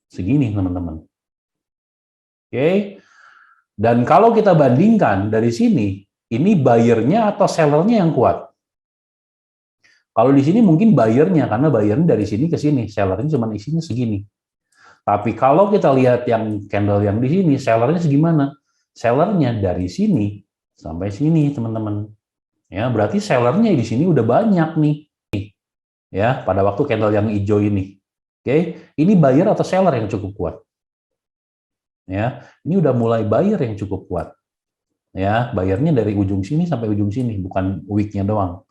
segini teman-teman. Oke. Dan kalau kita bandingkan dari sini, ini buyer-nya atau seller-nya yang kuat. Kalau di sini mungkin buyer-nya, karena buyer-nya dari sini ke sini, seller-nya cuma isinya segini. Tapi kalau kita lihat yang candle yang di sini, sellernya segimana? Sellernya dari sini sampai sini, teman-teman. Ya, berarti sellernya di sini udah banyak nih. Ya, pada waktu candle yang hijau ini. Oke, ini buyer atau seller yang cukup kuat? Ya, ini udah mulai buyer yang cukup kuat. Ya, bayarnya dari ujung sini sampai ujung sini, bukan wick-nya doang.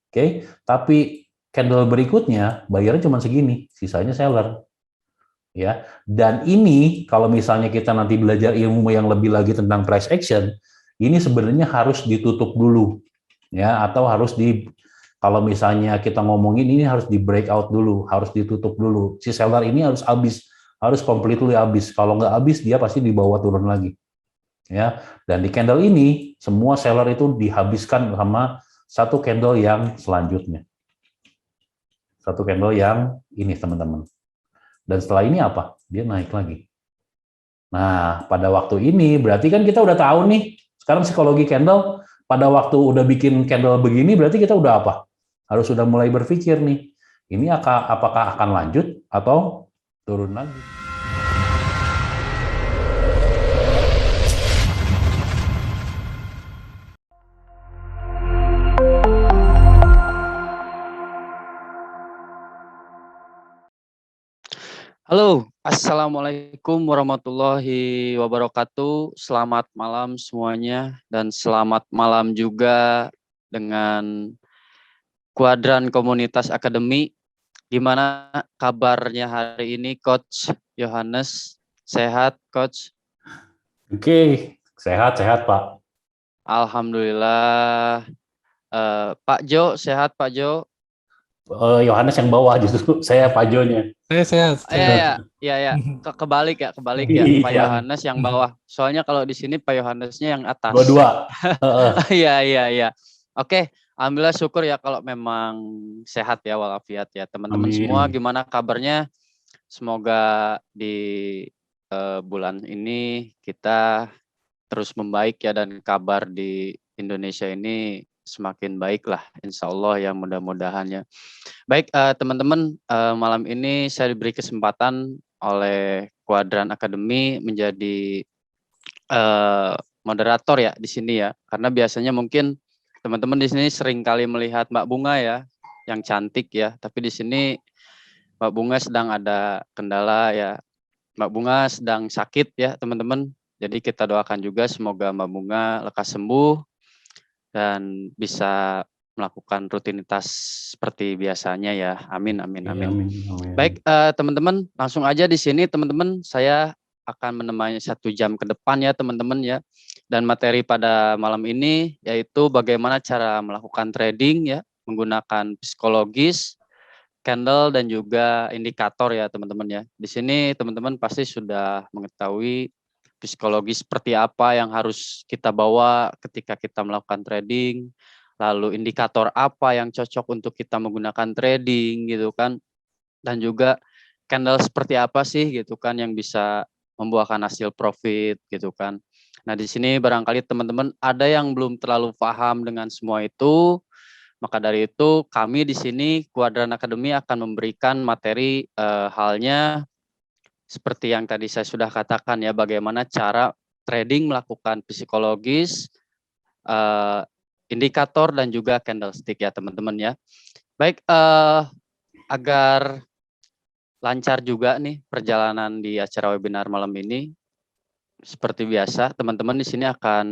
Oke, tapi candle berikutnya bayarnya cuma segini, sisanya seller. Ya, dan ini kalau misalnya kita nanti belajar ilmu yang lebih lagi tentang price action, ini sebenarnya harus ditutup dulu, ya, atau harus kalau misalnya kita ngomongin ini harus di breakout dulu, harus ditutup dulu. Si seller ini harus habis, harus completely habis. Kalau nggak habis dia pasti dibawa turun lagi, ya. Dan di candle ini semua seller itu dihabiskan sama satu candle yang selanjutnya, satu candle yang ini teman-teman. Dan setelah ini apa? Dia naik lagi. Nah, pada waktu ini berarti kan kita udah tahu nih, sekarang psikologi candle, pada waktu udah bikin candle begini berarti kita udah apa? Harus sudah mulai berpikir nih, ini apakah akan lanjut atau turun lagi? Halo, Assalamualaikum warahmatullahi wabarakatuh. Selamat malam semuanya dan selamat malam juga dengan Kuadran Komunitas Akademi. Gimana kabarnya hari ini, Coach Yohanes? Sehat, Coach? Oke, sehat-sehat Pak. Alhamdulillah. Pak Jo, sehat Pak Jo? Yohanes yang bawah justru, saya Pajonya. Saya sehat. Iya. Kebalik ya, Pak Iya. Yohanes yang bawah. Soalnya kalau di sini Pak Yohanesnya yang atas. Dua-dua. Iya. Oke, alhamdulillah syukur ya kalau memang sehat ya walafiat ya. Teman-teman semua gimana kabarnya? Semoga di bulan ini kita terus membaik ya dan kabar di Indonesia ini semakin baik lah, insya Allah ya mudah-mudahan ya. Baik teman-teman, malam ini saya diberi kesempatan oleh Kuadran Akademi menjadi moderator ya di sini ya, karena biasanya mungkin teman-teman di sini sering kali melihat Mbak Bunga ya, yang cantik ya, tapi di sini Mbak Bunga sedang ada kendala ya, Mbak Bunga sedang sakit ya teman-teman. Jadi kita doakan juga semoga Mbak Bunga lekas sembuh dan bisa melakukan rutinitas seperti biasanya ya. Amin. Baik teman-teman, langsung aja di sini teman-teman, saya akan menemani 1 jam ke depan ya teman-teman ya. Dan materi pada malam ini yaitu bagaimana cara melakukan trading ya menggunakan psikologis, candle dan juga indikator ya teman-teman ya. Di sini teman-teman pasti sudah mengetahui psikologi seperti apa yang harus kita bawa ketika kita melakukan trading, lalu indikator apa yang cocok untuk kita menggunakan trading gitu kan, dan juga candle seperti apa sih gitu kan yang bisa membuahkan hasil profit gitu kan. Nah di sini barangkali teman-teman ada yang belum terlalu paham dengan semua itu, maka dari itu kami di sini Kuadran Akademi akan memberikan materi halnya seperti yang tadi saya sudah katakan ya, bagaimana cara trading melakukan psikologis, indikator dan juga candlestick ya teman-teman ya. Baik, agar lancar juga nih perjalanan di acara webinar malam ini. Seperti biasa, teman-teman di sini akan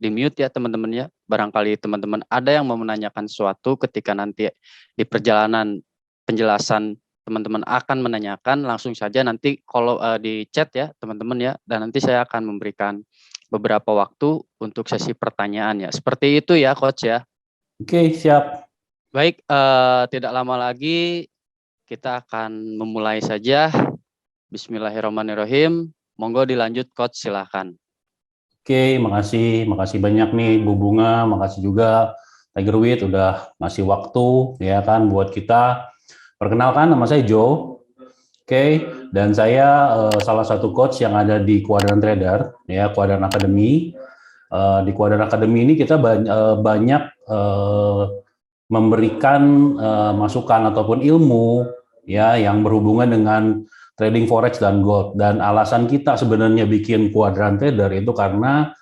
di-mute ya teman-teman ya. Barangkali teman-teman ada yang mau menanyakan sesuatu ketika nanti di perjalanan penjelasan teman-teman akan menanyakan, langsung saja nanti kalau di chat ya teman-teman ya, dan nanti saya akan memberikan beberapa waktu untuk sesi pertanyaan ya. Seperti itu ya Coach ya. Oke, siap. Baik, tidak lama lagi kita akan memulai saja. Bismillahirrahmanirrahim. Monggo dilanjut Coach, silahkan. Oke, makasih banyak nih Bu Bunga, makasih juga Tiger Wheat udah ngasih waktu ya kan buat kita. Perkenalkan, nama saya Joe. Oke, dan saya salah satu coach yang ada di Quadrant Trader, ya, Quadrant Academy. Di Quadrant Academy ini kita banyak memberikan masukan ataupun ilmu, ya, yang berhubungan dengan trading forex dan gold. Dan alasan kita sebenarnya bikin Quadrant Trader itu karena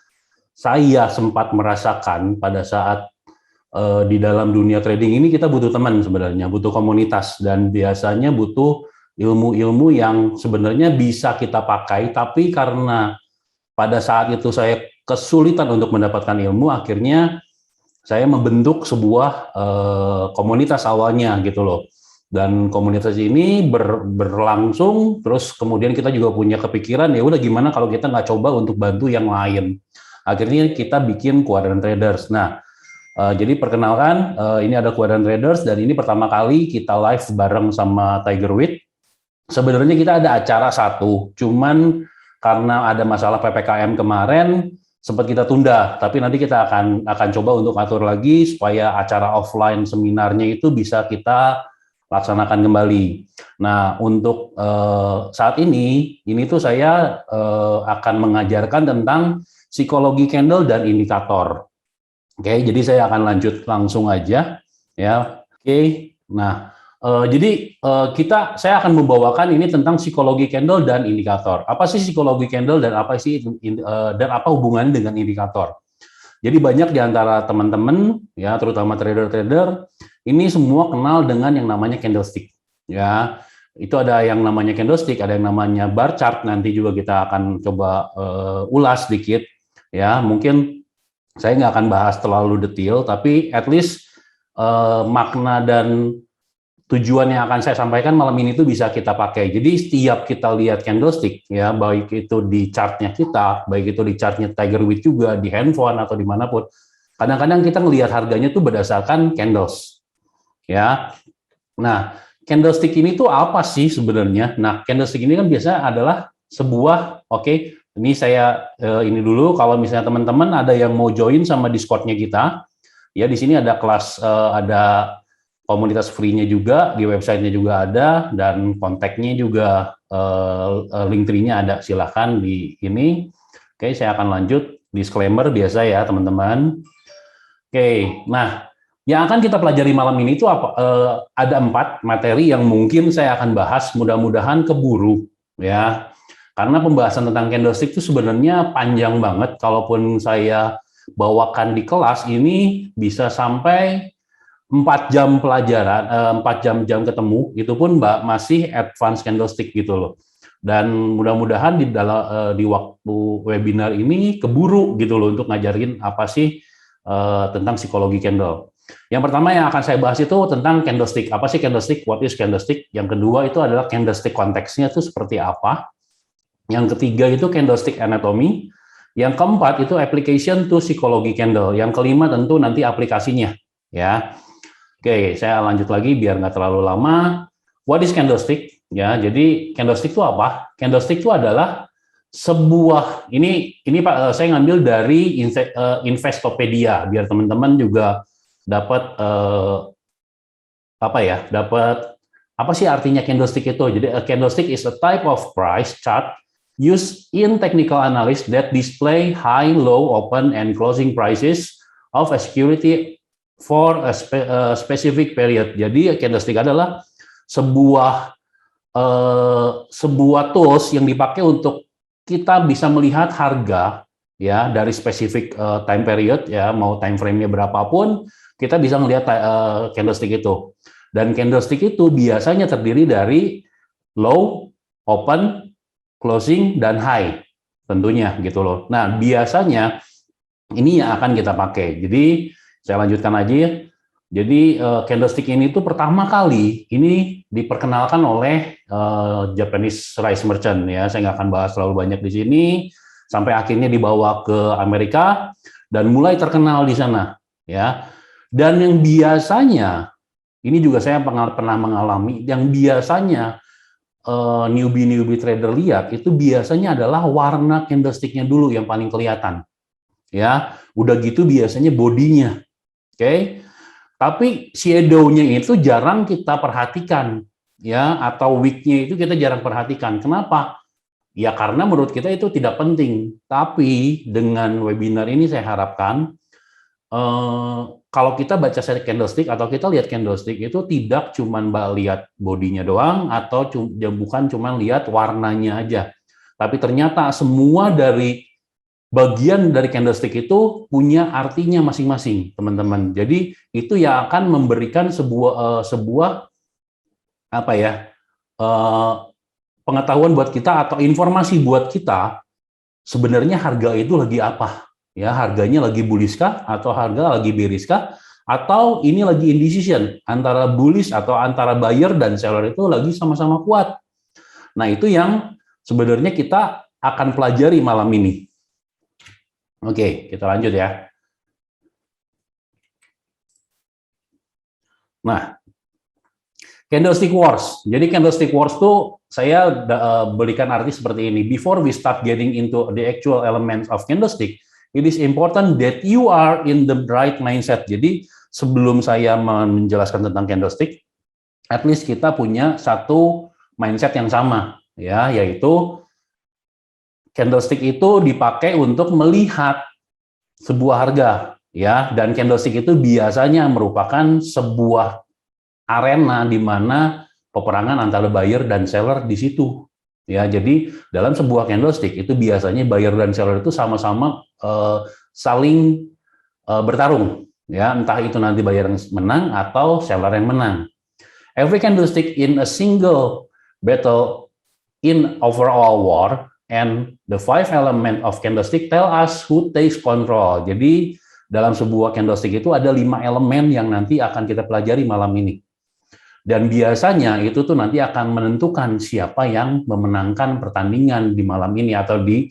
saya sempat merasakan pada saat di dalam dunia trading ini kita butuh teman sebenarnya, butuh komunitas, dan biasanya butuh ilmu-ilmu yang sebenarnya bisa kita pakai, tapi karena pada saat itu saya kesulitan untuk mendapatkan ilmu, akhirnya saya membentuk sebuah komunitas awalnya gitu loh. Dan komunitas ini berlangsung, terus kemudian kita juga punya kepikiran, ya udah gimana kalau kita nggak coba untuk bantu yang lain. Akhirnya kita bikin Quadrant Traders. Nah, jadi perkenalkan, ini ada Quadrant Traders, dan ini pertama kali kita live bareng sama Tiger Woods. Sebenarnya kita ada acara satu, cuman karena ada masalah PPKM kemarin, sempat kita tunda. Tapi nanti kita akan coba untuk atur lagi supaya acara offline seminarnya itu bisa kita laksanakan kembali. Nah, untuk saat ini tuh saya akan mengajarkan tentang psikologi candle dan indikator. Oke, jadi saya akan lanjut langsung aja, ya. Oke, nah, jadi saya akan membawakan ini tentang psikologi candle dan indikator. Apa sih psikologi candle dan dan apa hubungannya dengan indikator? Jadi banyak di antara teman-teman, ya, terutama trader-trader, ini semua kenal dengan yang namanya candlestick, ya. Itu ada yang namanya candlestick, ada yang namanya bar chart. Nanti juga kita akan coba ulas sedikit, ya. Mungkin saya nggak akan bahas terlalu detail, tapi at least makna dan tujuan yang akan saya sampaikan malam ini itu bisa kita pakai. Jadi setiap kita lihat candlestick, ya, baik itu di chartnya kita, baik itu di chartnya Tiger Woods juga, di handphone atau dimanapun, kadang-kadang kita ngelihat harganya itu berdasarkan candles, ya. Nah, candlestick ini tuh apa sih sebenarnya? Nah, candlestick ini kan biasanya adalah sebuah, oke, ini saya ini dulu, kalau misalnya teman-teman ada yang mau join sama Discord-nya kita, ya, di sini ada kelas, ada komunitas free-nya juga, di website-nya juga ada, dan kontaknya juga, link tree-nya ada, silahkan di ini. Oke, saya akan lanjut, disclaimer biasa ya teman-teman. Oke, nah, yang akan kita pelajari malam ini itu apa? Ada 4 materi yang mungkin saya akan bahas, mudah-mudahan keburu, ya. Karena pembahasan tentang candlestick itu sebenarnya panjang banget. Kalaupun saya bawakan di kelas ini bisa sampai 4 jam pelajaran, 4 jam ketemu, itu pun masih advance candlestick gitu loh. Dan mudah-mudahan di waktu webinar ini keburu gitu loh untuk ngajarin apa sih tentang psikologi candle. Yang pertama yang akan saya bahas itu tentang candlestick. Apa sih candlestick? What is candlestick? Yang kedua itu adalah candlestick konteksnya itu seperti apa. Yang ketiga itu candlestick anatomy. Yang keempat itu application to psikologi candle. Yang kelima tentu nanti aplikasinya, ya. Oke, saya lanjut lagi biar nggak terlalu lama. What is candlestick? Ya, jadi candlestick itu apa? Candlestick itu adalah sebuah, ini Pak, saya ngambil dari Investopedia biar teman-teman juga dapat dapat apa sih artinya candlestick itu. Jadi a candlestick is a type of price chart used in technical analysis that display high, low, open, and closing prices of a security for a specific period. Jadi candlestick adalah sebuah tools yang dipakai untuk kita bisa melihat harga, ya, dari spesifik time period, ya, mau time frame-nya berapapun kita bisa melihat candlestick itu. Dan candlestick itu biasanya terdiri dari low, open, closing, dan high tentunya gitu loh. Nah, biasanya ini yang akan kita pakai. Jadi saya lanjutkan aja ya. Jadi candlestick ini tuh pertama kali ini diperkenalkan oleh Japanese rice merchant, ya. Saya nggak akan bahas terlalu banyak di sini sampai akhirnya dibawa ke Amerika dan mulai terkenal di sana, ya. Dan yang biasanya ini juga saya pernah mengalami, yang biasanya newbie trader lihat itu biasanya adalah warna candlestick-nya dulu yang paling kelihatan, ya. Udah gitu biasanya bodinya, oke. Tapi shadow-nya itu jarang kita perhatikan, ya, atau week-nya itu kita jarang perhatikan. Kenapa? Ya karena menurut kita itu tidak penting. Tapi dengan webinar ini saya harapkan kalau kita baca candlestick atau kita lihat candlestick itu tidak cuma lihat bodinya doang atau bukan cuma lihat warnanya aja. Tapi ternyata semua dari bagian dari candlestick itu punya artinya masing-masing, teman-teman. Jadi itu yang akan memberikan sebuah apa ya, pengetahuan buat kita atau informasi buat kita sebenarnya harga itu lagi apa. Ya, harganya lagi bullish kah atau harga lagi bearish kah atau ini lagi indecision antara bullish atau antara buyer dan seller itu lagi sama-sama kuat. Nah, itu yang sebenarnya kita akan pelajari malam ini. Oke, kita lanjut ya. Nah, Candlestick Wars. Jadi Candlestick Wars tuh saya berikan arti seperti ini. Before we start getting into the actual elements of candlestick, it is important that you are in the right mindset. Jadi sebelum saya menjelaskan tentang candlestick, at least kita punya satu mindset yang sama, ya, yaitu candlestick itu dipakai untuk melihat sebuah harga, ya, dan candlestick itu biasanya merupakan sebuah arena di mana peperangan antara buyer dan seller di situ. Ya, jadi dalam sebuah candlestick itu biasanya buyer dan seller itu sama-sama saling bertarung, ya, entah itu nanti buyer yang menang atau seller yang menang. Every candlestick in a single battle in overall war and the 5 element of candlestick tell us who takes control. Jadi dalam sebuah candlestick itu ada 5 elemen yang nanti akan kita pelajari malam ini. Dan biasanya itu tuh nanti akan menentukan siapa yang memenangkan pertandingan di malam ini atau di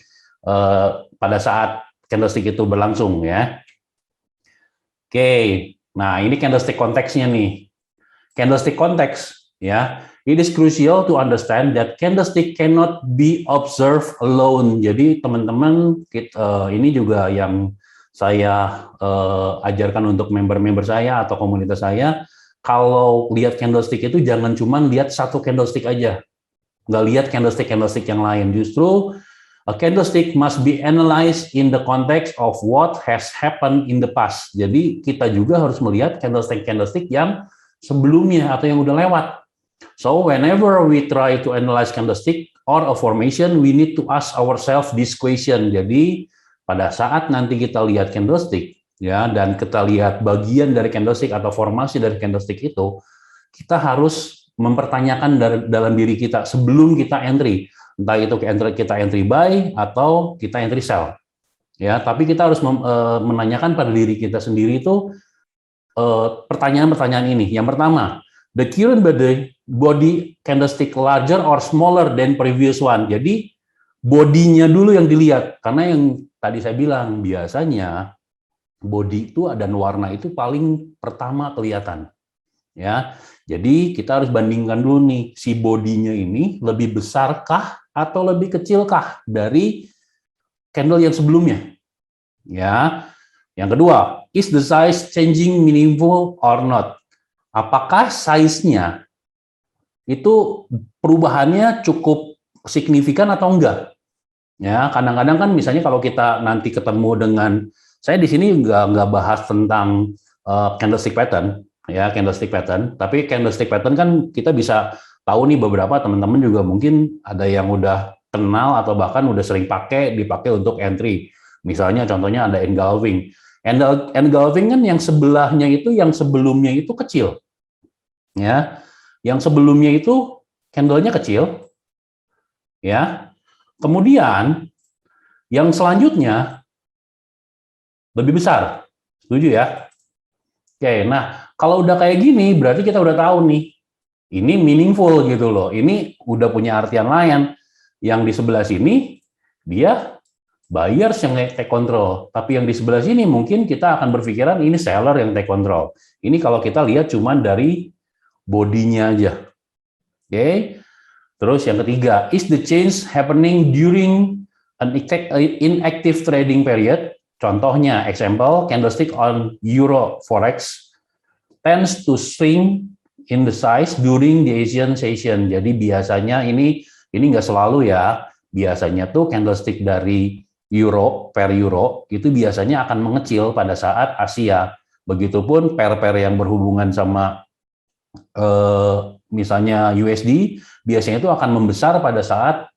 pada saat candlestick itu berlangsung, ya. Oke, nah ini candlestick konteksnya nih. Candlestick konteks, ya. It is crucial to understand that candlestick cannot be observed alone. Jadi teman-teman, ini juga yang saya ajarkan untuk member-member saya atau komunitas saya. Kalau lihat candlestick itu jangan cuma lihat satu candlestick aja, nggak lihat candlestick yang lain. Justru a candlestick must be analyzed in the context of what has happened in the past. Jadi kita juga harus melihat candlestick yang sebelumnya atau yang udah lewat. So whenever we try to analyze candlestick or a formation, we need to ask ourselves this question. Jadi pada saat nanti kita lihat candlestick, ya, dan kita lihat bagian dari candlestick atau formasi dari candlestick itu, kita harus mempertanyakan dalam diri kita sebelum kita entry, entah itu kita entry buy atau kita entry sell, ya. Tapi kita harus menanyakan pada diri kita sendiri itu pertanyaan-pertanyaan ini. Yang pertama, the current body candlestick larger or smaller than previous one. Jadi bodinya dulu yang dilihat, karena yang tadi saya bilang biasanya body itu dan warna itu paling pertama kelihatan, ya. Jadi kita harus bandingkan dulu nih, si bodinya ini lebih besarkah atau lebih kecilkah dari candle yang sebelumnya, ya. Yang kedua, is the size changing meaningful or not? Apakah size-nya itu perubahannya cukup signifikan atau enggak? Ya, kadang-kadang kan misalnya kalau kita nanti ketemu dengan, saya di sini nggak bahas tentang candlestick pattern, ya, candlestick pattern. Tapi candlestick pattern kan kita bisa tahu nih, beberapa teman-teman juga mungkin ada yang udah kenal atau bahkan udah sering dipakai untuk entry. Misalnya contohnya ada engulfing. Engulfing kan yang sebelahnya itu, yang sebelumnya itu kecil, ya. Yang sebelumnya itu candlenya kecil, ya. Kemudian yang selanjutnya lebih besar, setuju ya? Oke, nah kalau udah kayak gini berarti kita udah tahu nih, ini meaningful gitu loh, ini udah punya artian lain. Yang di sebelah sini dia buyers yang take control, tapi yang di sebelah sini mungkin kita akan berpikiran ini seller yang take control. Ini kalau kita lihat cuman dari bodinya aja. Oke. Terus yang ketiga, is the change happening during an inactive trading period? Contohnya, example, candlestick on Euro Forex tends to swing in the size during the Asian session. Jadi biasanya ini nggak selalu ya. Biasanya tuh candlestick dari euro per euro itu biasanya akan mengecil pada saat Asia. Begitupun pair-pair yang berhubungan sama misalnya USD biasanya itu akan membesar pada saat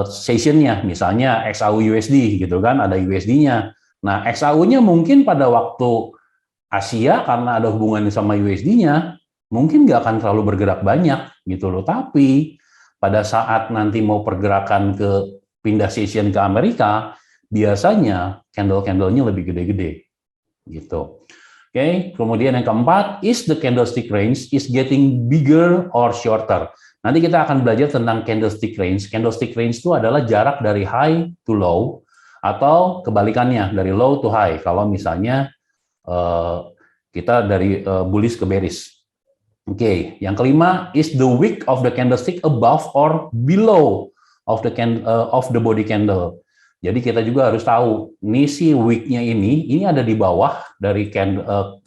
sessionnya, misalnya XAU USD gitu kan, ada USD-nya. Nah, XAU-nya mungkin pada waktu Asia karena ada hubungan sama USD-nya, mungkin nggak akan terlalu bergerak banyak gitu loh. Tapi pada saat nanti mau pergerakan ke pindah session ke Amerika, biasanya candle-candlenya lebih gede-gede gitu. Oke, kemudian yang keempat, is the candlestick range is getting bigger or shorter? Nanti kita akan belajar tentang candlestick range. Candlestick range itu adalah jarak dari high to low atau kebalikannya dari low to high. Kalau misalnya kita dari bullish ke bearish. Oke, yang kelima, is the wick of the candlestick above or below of the body candle? Jadi kita juga harus tahu, nih si wick-nya ini ada di bawah dari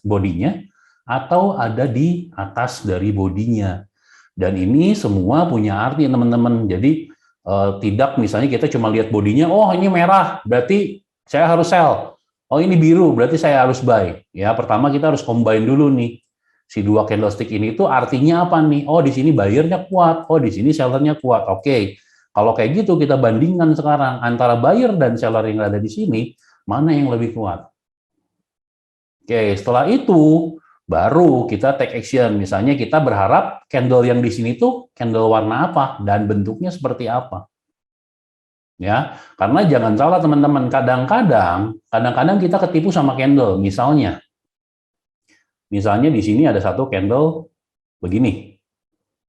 bodinya atau ada di atas dari bodinya. Dan ini semua punya arti teman-teman. Jadi tidak misalnya kita cuma lihat bodinya, oh ini merah, berarti saya harus sell. Oh ini biru, berarti saya harus buy. Ya pertama kita harus combine dulu nih. Si dua candlestick ini itu artinya apa nih? Oh di sini buyer-nya kuat, oh di sini seller-nya kuat. Oke. Kalau kayak gitu kita bandingkan sekarang antara buyer dan seller yang ada di sini, mana yang lebih kuat? Oke, setelah itu baru kita take action. Misalnya kita berharap candle yang di sini tuh candle warna apa dan bentuknya seperti apa. Ya, karena jangan salah teman-teman, kadang-kadang kita ketipu sama candle. Misalnya di sini ada satu candle begini.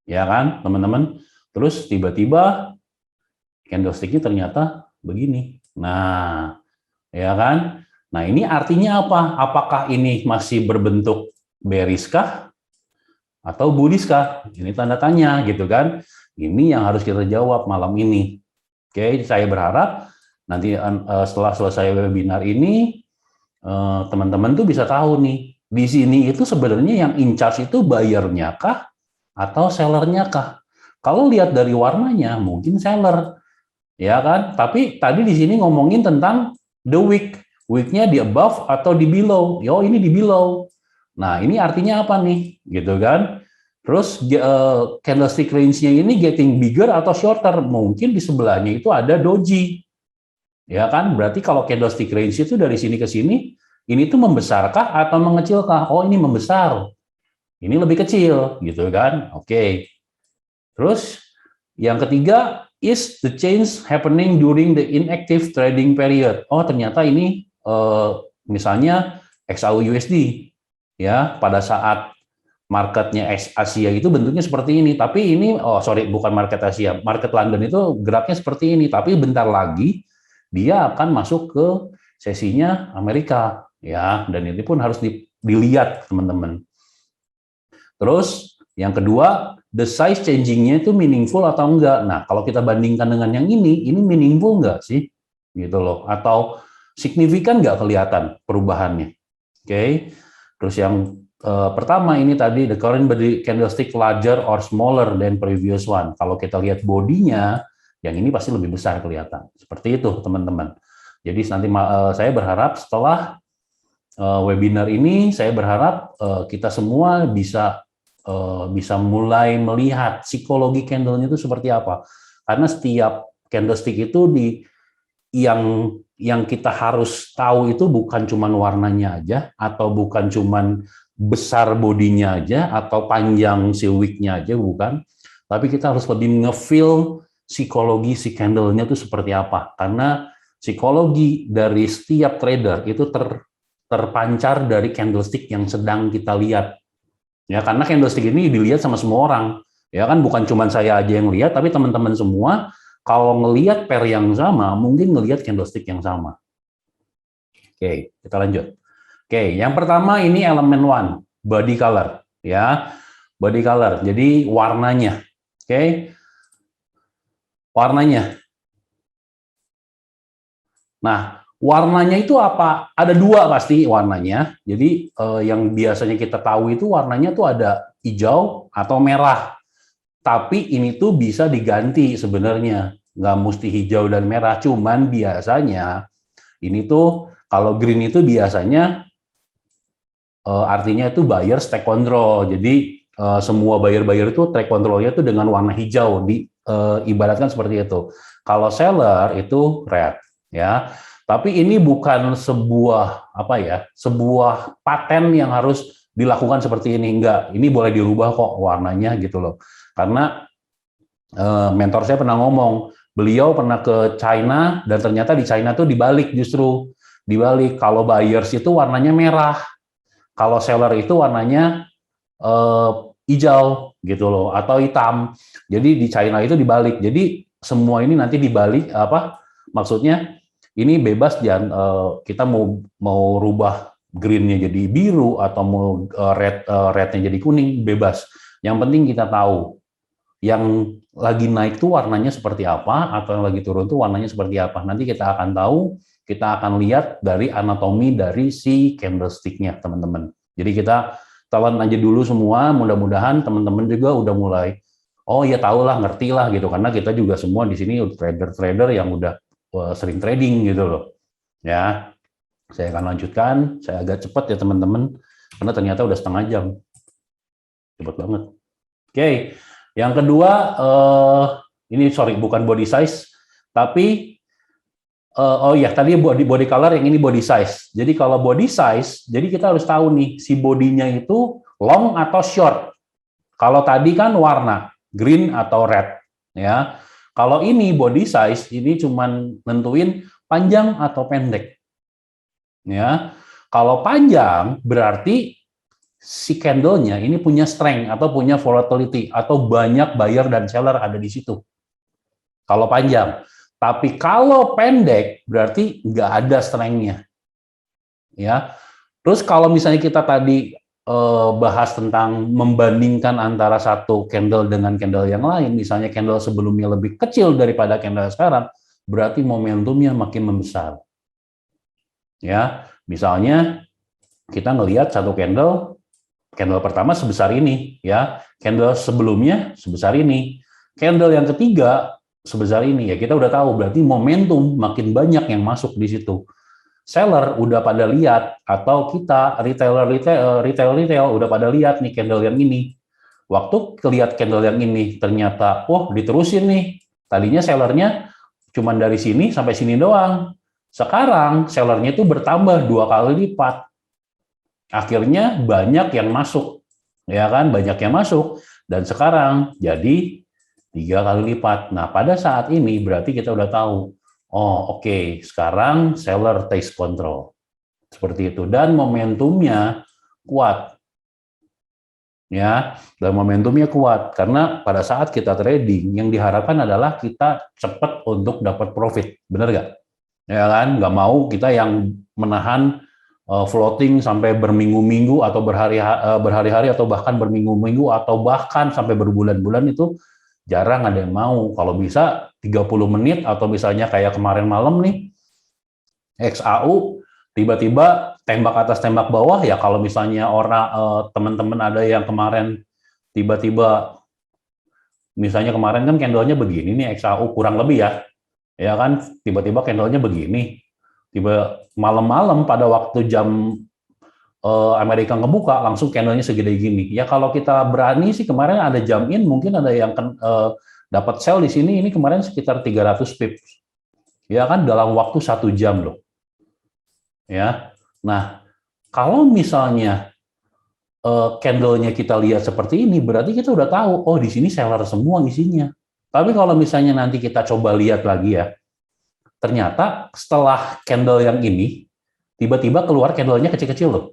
Ya kan, teman-teman? Terus tiba-tiba candlestick-nya ternyata begini. Nah, ya kan? Nah, ini artinya apa? Apakah ini masih berbentuk bearish kah atau bullish kah? Ini tanda tanya gitu kan. Ini yang harus kita jawab malam ini. Oke, saya berharap nanti setelah selesai webinar ini teman-teman tuh bisa tahu nih, di sini itu sebenarnya yang in charge itu buyer-nya kah atau seller-nya kah? Kalau lihat dari warnanya mungkin seller. Ya kan? Tapi tadi di sini ngomongin tentang the wick. Wick-nya di above atau di below. Yo, ini di below. Nah, ini artinya apa nih? Gitu kan? Terus candlestick range-nya ini getting bigger atau shorter? Mungkin di sebelahnya itu ada doji. Ya kan? Berarti kalau candlestick range itu dari sini ke sini, ini tuh membesarkah atau mengecilkah? Oh, ini membesar. Ini lebih kecil, gitu kan? Oke. Terus yang ketiga, is the change happening during the inactive trading period? Oh, ternyata ini misalnya XAU USD ya, pada saat marketnya Asia itu bentuknya seperti ini, tapi ini bukan market Asia, market London itu geraknya seperti ini, tapi bentar lagi dia akan masuk ke sesinya Amerika ya, dan ini pun harus dilihat teman-teman. Terus yang kedua, the size changing-nya itu meaningful atau enggak. Nah, kalau kita bandingkan dengan yang ini meaningful enggak sih? Gitu loh. Atau signifikan enggak kelihatan perubahannya? Oke. Terus yang pertama ini tadi, the current body candlestick larger or smaller than previous one. Kalau kita lihat bodinya, yang ini pasti lebih besar kelihatan. Seperti itu, teman-teman. Jadi nanti saya berharap setelah webinar ini, saya berharap kita semua bisa mulai melihat psikologi candle-nya itu seperti apa. Karena setiap candlestick itu yang kita harus tahu itu bukan cuma warnanya aja, atau bukan cuma besar bodinya aja, atau panjang si wick-nya aja, bukan. Tapi kita harus lebih nge-feel psikologi si candle-nya itu seperti apa. Karena psikologi dari setiap trader itu terpancar dari candlestick yang sedang kita lihat. Ya, karena candlestick ini dilihat sama semua orang. Ya kan, bukan cuma saya aja yang lihat, tapi teman-teman semua kalau ngelihat pair yang sama, mungkin ngelihat candlestick yang sama. Oke, kita lanjut. Oke, yang pertama ini elemen one, body color. Ya, body color. Jadi warnanya. Oke, warnanya. Nah, Warnanya itu apa? Ada dua pasti warnanya. Jadi yang biasanya kita tahu itu warnanya tuh ada hijau atau merah. Tapi ini tuh bisa diganti sebenarnya. Nggak mesti hijau dan merah. Cuman biasanya ini tuh kalau green itu biasanya artinya itu buyer take control. Jadi semua buyer-buyer itu take controlnya itu dengan warna hijau. Ibaratkan seperti itu. Kalau seller itu red, ya. Tapi ini bukan sebuah sebuah paten yang harus dilakukan seperti ini, enggak. Ini boleh dirubah kok warnanya gitu loh. Karena mentor saya pernah ngomong, beliau pernah ke China dan ternyata di China tuh dibalik justru. Dibalik, kalau buyers itu warnanya merah, kalau seller itu warnanya hijau gitu loh atau hitam. Jadi di China itu dibalik. Jadi semua ini nanti dibalik maksudnya ini bebas kita mau rubah greennya jadi biru atau mau rednya jadi kuning, bebas. Yang penting kita tahu yang lagi naik tuh warnanya seperti apa atau yang lagi turun tuh warnanya seperti apa. Nanti kita akan tahu, kita akan lihat dari anatomi dari si candlestick-nya, teman-teman. Jadi kita telan aja dulu semua, mudah-mudahan teman-teman juga udah mulai, oh ya tahulah, ngerti lah gitu, karena kita juga semua di sini trader-trader yang udah sering trading gitu loh. Ya, saya akan lanjutkan, saya agak cepat ya teman-teman, karena ternyata udah setengah jam. Cepat banget. Oke, yang kedua, ini sorry, bukan body size, tapi oh ya, tadi body color, yang ini body size. Jadi kalau body size, jadi kita harus tahu nih, si bodinya itu long atau short. Kalau tadi kan warna, green atau red. Ya. Kalau ini body size, ini cuman nentuin panjang atau pendek. Ya. Kalau panjang, berarti si candle-nya ini punya strength atau punya volatility, atau banyak buyer dan seller ada di situ. Kalau panjang. Tapi kalau pendek berarti nggak ada strength-nya. Ya. Terus kalau misalnya kita tadi bahas tentang membandingkan antara satu candle dengan candle yang lain, misalnya candle sebelumnya lebih kecil daripada candle sekarang, berarti momentumnya makin membesar. Ya, misalnya kita ngelihat satu candle pertama sebesar ini, ya, candle sebelumnya sebesar ini, candle yang ketiga sebesar ini, ya kita udah tahu berarti momentum makin banyak yang masuk di situ. Seller udah pada lihat, atau kita retail udah pada lihat nih candle yang ini. Waktu kelihat candle yang ini ternyata diterusin nih. Tadinya sellernya cuma dari sini sampai sini doang. Sekarang sellernya itu bertambah 2 kali lipat. Akhirnya banyak yang masuk. Ya kan, banyak yang masuk, dan sekarang jadi 3 kali lipat. Nah, pada saat ini berarti kita udah tahu, oh oke, sekarang seller takes control. Seperti itu. Dan momentumnya kuat. Ya, dan momentumnya kuat. Karena pada saat kita trading, yang diharapkan adalah kita cepat untuk dapat profit. Benar nggak? Ya kan? Nggak mau kita yang menahan floating sampai berminggu-minggu atau berhari-hari atau bahkan berminggu-minggu atau bahkan sampai berbulan-bulan, itu jarang ada yang mau. Kalau bisa 30 menit atau misalnya kayak kemarin malam nih, XAU tiba-tiba tembak atas tembak bawah, ya kalau misalnya teman-teman ada yang kemarin tiba-tiba, misalnya kemarin kan candle-nya begini nih XAU kurang lebih ya kan, tiba-tiba candle-nya begini, tiba malam-malam pada waktu jam Amerika ngebuka langsung candle-nya segede gini. Ya kalau kita berani sih, kemarin ada jam in, mungkin ada yang dapat sell di sini, ini kemarin sekitar 300 pips. Ya kan, dalam waktu 1 jam loh. Ya. Nah, kalau misalnya candle-nya kita lihat seperti ini, berarti kita udah tahu, oh di sini seller semua isinya. Tapi kalau misalnya nanti kita coba lihat lagi ya, ternyata setelah candle yang ini, tiba-tiba keluar candle-nya kecil-kecil loh.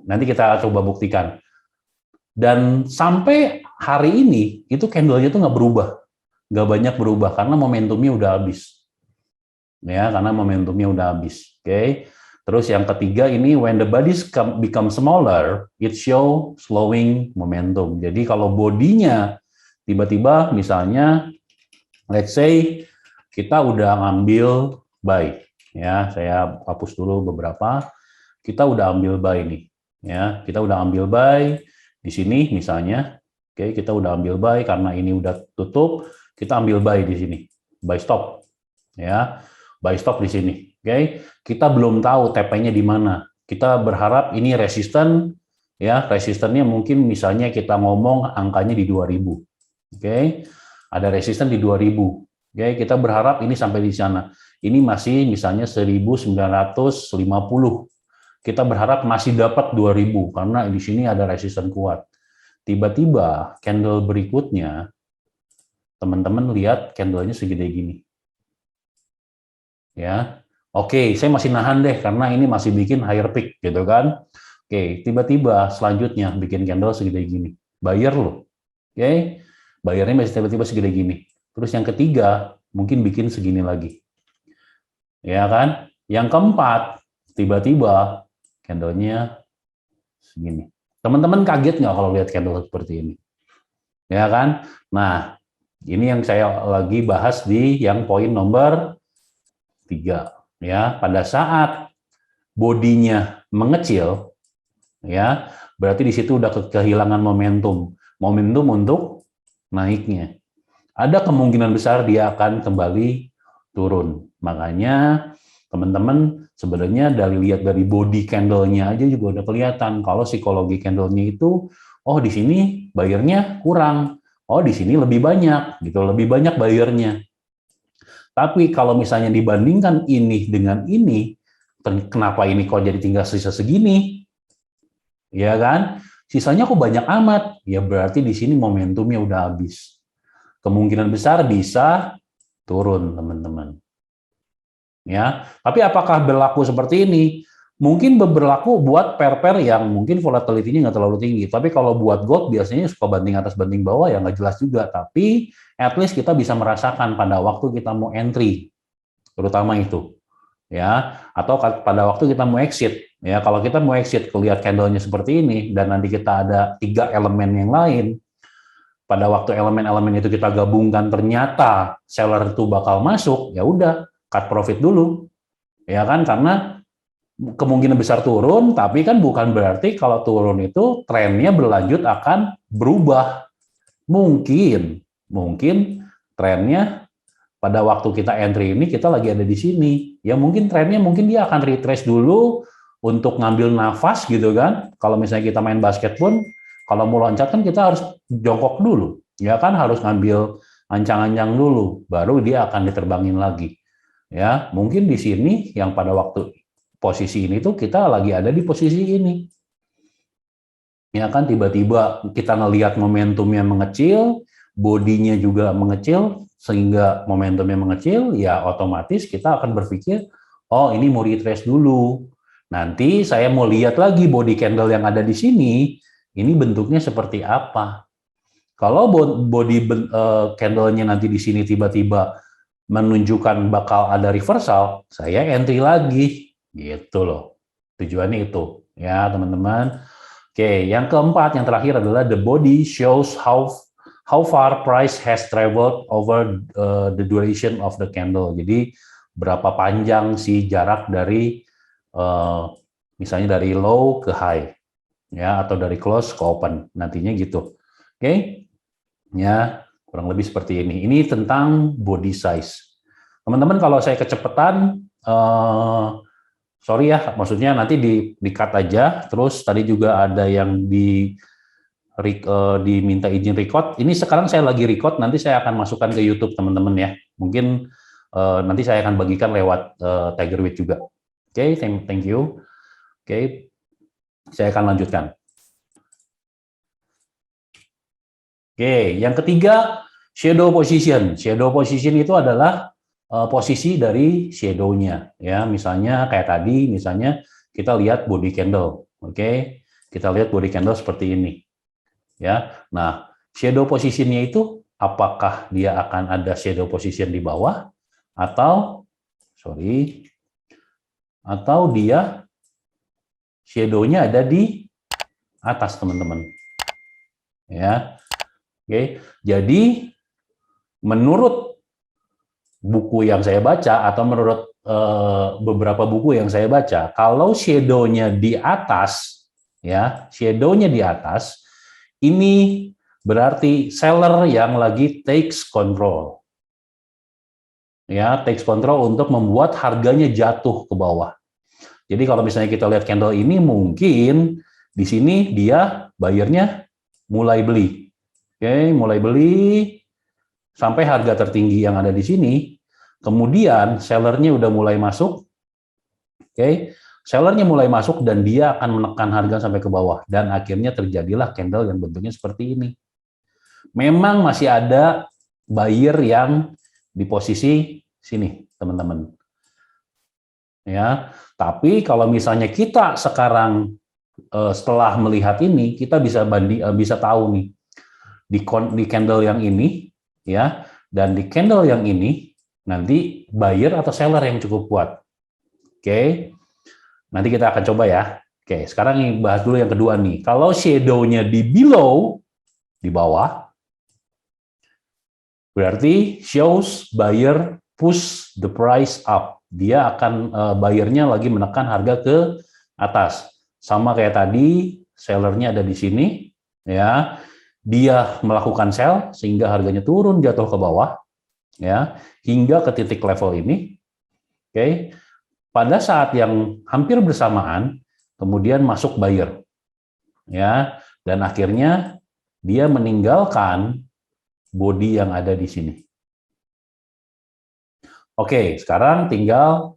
Nanti kita coba buktikan. Dan sampai hari ini, itu candle-nya tuh nggak berubah. Nggak banyak berubah, karena momentumnya udah habis. Ya, karena momentumnya udah habis. Oke. Terus yang ketiga ini, when the bodies become smaller, it show slowing momentum. Jadi kalau bodinya tiba-tiba misalnya, let's say kita udah ngambil buy, Ya, saya hapus dulu beberapa. Kita udah ambil buy nih. Ya, kita udah ambil buy di sini misalnya. Oke, kita udah ambil buy karena ini udah tutup, kita ambil buy di sini. Buy stop. Ya. Buy stop di sini. Oke, kita belum tahu TP-nya di mana. Kita berharap ini resisten, ya, resistennya mungkin misalnya kita ngomong angkanya di 2000. Oke, ada resisten di 2000. Oke, kita berharap ini sampai di sana. Ini masih misalnya 1950. Kita berharap masih dapat 2000 karena di sini ada resisten kuat. Tiba-tiba candle berikutnya, teman-teman lihat candlenya segede gini. Ya, oke, saya masih nahan deh karena ini masih bikin higher peak gitu kan. Oke, tiba-tiba selanjutnya bikin candle segede gini. Buyer loh. Oke, bayarnya masih tiba-tiba segede gini. Terus yang ketiga mungkin bikin segini lagi. Ya kan? Yang keempat tiba-tiba candlenya segini. Teman-teman kaget nggak kalau lihat candle seperti ini? Ya kan? Nah, ini yang saya lagi bahas di yang poin nomor 3. Ya, pada saat bodinya mengecil, ya, berarti di situ udah kehilangan momentum. Momentum untuk naiknya. Ada kemungkinan besar dia akan kembali turun. Makanya teman-teman sebenarnya lihat dari body candle-nya aja juga udah kelihatan kalau psikologi candle-nya itu, oh di sini bayarnya kurang, oh di sini lebih banyak gitu, lebih banyak bayarnya. Tapi kalau misalnya dibandingkan ini dengan ini, kenapa ini kok jadi tinggal sisa segini? Ya kan? Sisanya kok banyak amat? Ya berarti di sini momentumnya udah habis. Kemungkinan besar bisa turun, teman-teman. Ya, tapi apakah berlaku seperti ini? Mungkin berlaku buat pair-pair yang mungkin volatility-nya nggak terlalu tinggi. Tapi kalau buat gold biasanya suka banting atas banting bawah ya nggak jelas juga. Tapi at least kita bisa merasakan pada waktu kita mau entry, terutama itu, ya. Atau pada waktu kita mau exit, ya. Kalau kita mau exit, lihat candle-nya seperti ini dan nanti kita ada 3 elemen yang lain. Pada waktu elemen-elemen itu kita gabungkan ternyata seller itu bakal masuk, ya udah cut profit dulu, ya kan? Karena kemungkinan besar turun, tapi kan bukan berarti kalau turun itu trennya berlanjut akan berubah. Mungkin trennya pada waktu kita entry ini kita lagi ada di sini. Ya mungkin trennya mungkin dia akan retrace dulu untuk ngambil nafas gitu kan. Kalau misalnya kita main basket pun kalau mau loncat kan kita harus jongkok dulu. Ya kan harus ngambil ancang-ancang dulu baru dia akan diterbangin lagi. Ya, mungkin di sini yang pada waktu posisi ini tuh kita lagi ada di posisi ini. Ya kan tiba-tiba kita ngelihat momentumnya mengecil, bodinya juga mengecil, sehingga momentumnya mengecil, ya otomatis kita akan berpikir, oh ini mau retrace dulu. Nanti saya mau lihat lagi body candle yang ada di sini, ini bentuknya seperti apa. Kalau body candle-nya nanti di sini tiba-tiba menunjukkan bakal ada reversal, saya entry lagi, gitu loh. Tujuannya itu, ya teman-teman. Oke, yang keempat, yang terakhir adalah the body shows how far price has traveled over the duration of the candle. Jadi berapa panjang sih jarak dari misalnya dari low ke high, ya, atau dari close ke open, nantinya gitu. Oke, ya kurang lebih seperti ini. Ini tentang body size. Teman-teman kalau saya kecepatan, sorry ya, maksudnya nanti di cut aja. Terus tadi juga ada yang diminta izin record. Ini sekarang saya lagi record, nanti saya akan masukkan ke YouTube teman-teman ya. Mungkin nanti saya akan bagikan lewat Tigerweight juga. Oke, thank you. Oke, saya akan lanjutkan. Oke, yang ketiga shadow position. Shadow position itu adalah posisi dari shadow-nya, ya. Misalnya kayak tadi, misalnya kita lihat body candle, oke? Kita lihat body candle seperti ini, ya. Nah, shadow position-nya itu apakah dia akan ada shadow position di bawah atau dia shadow-nya ada di atas, teman-teman. Ya. Oke. Jadi menurut buku yang saya baca atau menurut beberapa buku yang saya baca, kalau shadow-nya di atas, ya, shadow-nya di atas, ini berarti seller yang lagi takes control. Ya, takes control untuk membuat harganya jatuh ke bawah. Jadi kalau misalnya kita lihat candle ini, mungkin di sini dia buyernya mulai beli. Oke, mulai beli sampai harga tertinggi yang ada di sini. Kemudian sellernya udah mulai masuk. Oke, sellernya mulai masuk dan dia akan menekan harga sampai ke bawah. Dan akhirnya terjadilah candle yang bentuknya seperti ini. Memang masih ada buyer yang di posisi sini, teman-teman. Ya, tapi kalau misalnya kita sekarang setelah melihat ini, kita bisa tahu nih di candle yang ini, ya, dan di candle yang ini nanti buyer atau seller yang cukup kuat. Oke, nanti kita akan coba ya. Oke, sekarang nih bahas dulu yang kedua nih. Kalau shadow-nya di below, di bawah, berarti shows buyer push the price up. Dia akan buyernya lagi menekan harga ke atas. Sama kayak tadi, sellernya ada di sini, ya. Dia melakukan sell sehingga harganya turun jatuh ke bawah, ya, hingga ke titik level ini. Oke. Pada saat yang hampir bersamaan, kemudian masuk buyer, ya, dan akhirnya dia meninggalkan body yang ada di sini. Oke, sekarang tinggal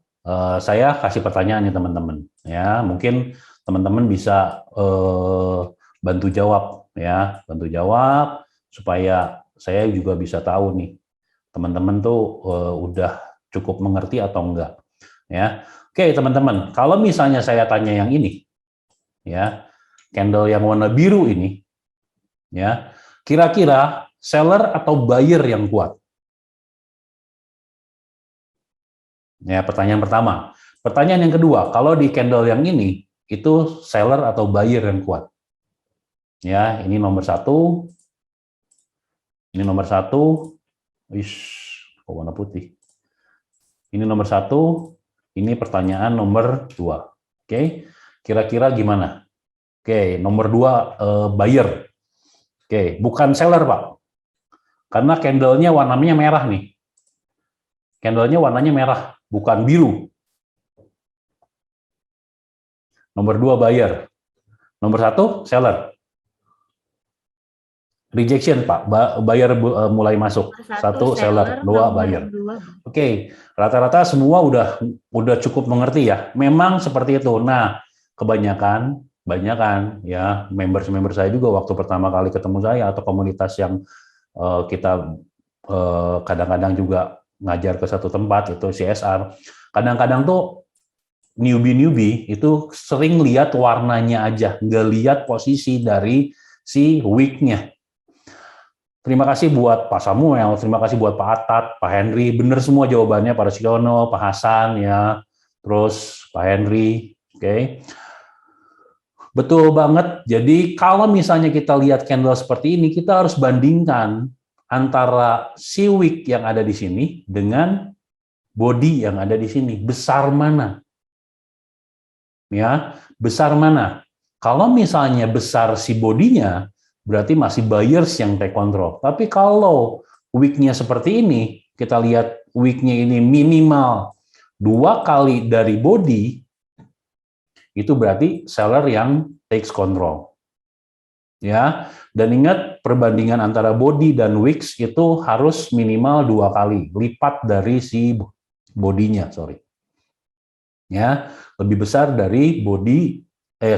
saya kasih pertanyaan nih teman-teman. Ya, mungkin teman-teman bisa bantu jawab, ya, bantu jawab supaya saya juga bisa tahu nih teman-teman tuh udah cukup mengerti atau enggak. Ya, oke teman-teman. Kalau misalnya saya tanya yang ini, ya, candle yang warna biru ini, ya, kira-kira seller atau buyer yang kuat? Ya, pertanyaan pertama. Pertanyaan yang kedua, kalau di candle yang ini, itu seller atau buyer yang kuat? Ya, ini nomor satu. Ini nomor satu. Kok warna putih? Ini nomor satu. Ini pertanyaan nomor dua. Oke, kira-kira gimana? Oke, nomor dua, buyer. Oke, bukan seller, Pak. Karena candle-nya warnanya merah nih. Candle-nya warnanya merah, bukan biru. Nomor dua buyer. Nomor satu seller. Rejection Pak, buyer mulai masuk. Satu seller, dua buyer. Oke, rata-rata semua udah cukup mengerti ya. Memang seperti itu. Nah, kebanyakan ya member saya juga waktu pertama kali ketemu saya atau komunitas yang kita kadang-kadang juga ngajar ke satu tempat itu CSR. Kadang-kadang tuh newbie itu sering lihat warnanya aja, nggak lihat posisi dari si wick-nya. Terima kasih buat Pak Samuel, terima kasih buat Pak Atat, Pak Henry, bener semua jawabannya, Pak Rasiono, Pak Hasan ya, terus Pak Henry, oke. Betul banget. Jadi kalau misalnya kita lihat candle seperti ini, kita harus bandingkan antara si wick yang ada di sini dengan body yang ada di sini. Besar mana? Ya, besar mana? Kalau misalnya besar si bodinya, berarti masih buyers yang take control. Tapi kalau wick-nya seperti ini, kita lihat wick-nya ini minimal 2 kali dari body, itu berarti seller yang takes control. Ya, dan ingat perbandingan antara body dan wicks itu harus minimal 2 kali, lipat dari si bodinya, sorry. Ya, lebih besar dari body,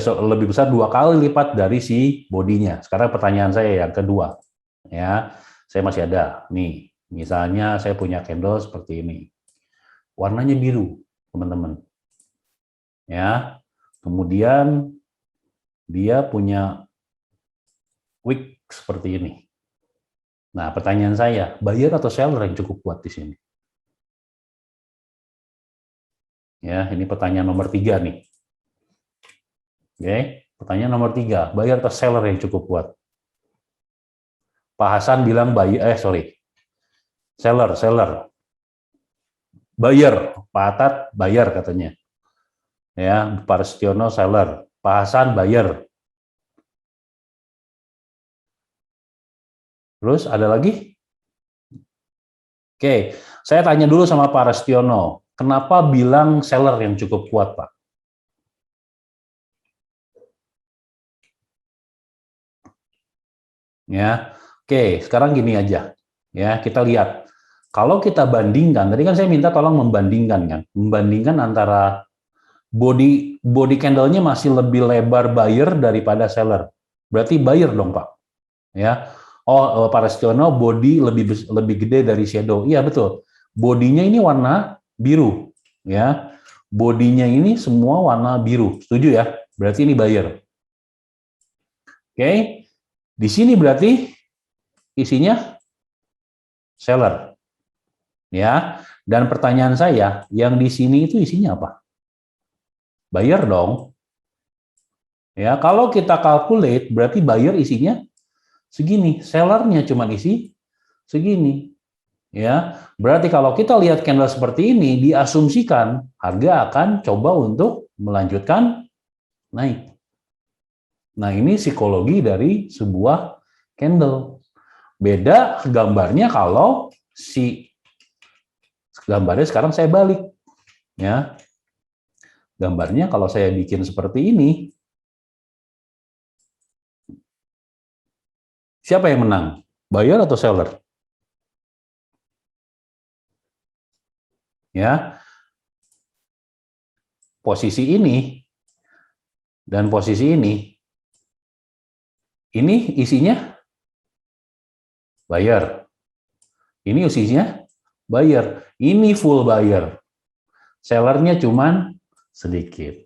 lebih besar 2 kali lipat dari si bodinya. Sekarang pertanyaan saya yang kedua, ya, saya masih ada nih. Misalnya saya punya candle seperti ini, warnanya biru, teman-teman. Ya, kemudian dia punya wick seperti ini. Nah, pertanyaan saya, buyer atau seller yang cukup kuat di sini? Ya, ini pertanyaan nomor 3 nih. Oke, pertanyaan nomor 3, buyer atau seller yang cukup kuat? Pak Hasan bilang seller. buyer, Pak Atat buyer katanya. Ya, Pak Restiono seller, Pak Hasan buyer. Terus ada lagi? Oke, saya tanya dulu sama Pak Restiono, kenapa bilang seller yang cukup kuat, Pak? Ya, oke, sekarang gini aja, ya kita lihat. Kalau kita bandingkan, tadi kan saya minta tolong membandingkan kan, membandingkan antara body candle-nya masih lebih lebar buyer daripada seller. Berarti buyer dong, Pak. Ya. Oh, Pak Restiono body lebih gede dari shadow. Iya, betul. Bodinya ini warna biru, ya. Bodinya ini semua warna biru. Setuju ya? Berarti ini buyer. Oke. Di sini berarti isinya seller. Ya. Dan pertanyaan saya, yang di sini itu isinya apa? Buyer dong. Ya, kalau kita calculate berarti buyer isinya segini, sellernya cuma isi segini. Ya, berarti kalau kita lihat candle seperti ini, diasumsikan harga akan coba untuk melanjutkan naik. Nah, ini psikologi dari sebuah candle. Beda gambarnya kalau gambarnya sekarang saya balik. Ya, gambarnya kalau saya bikin seperti ini, siapa yang menang? Buyer atau seller? Ya, posisi ini dan posisi ini isinya buyer. Ini isinya buyer. Ini full buyer. Sellernya cuman sedikit.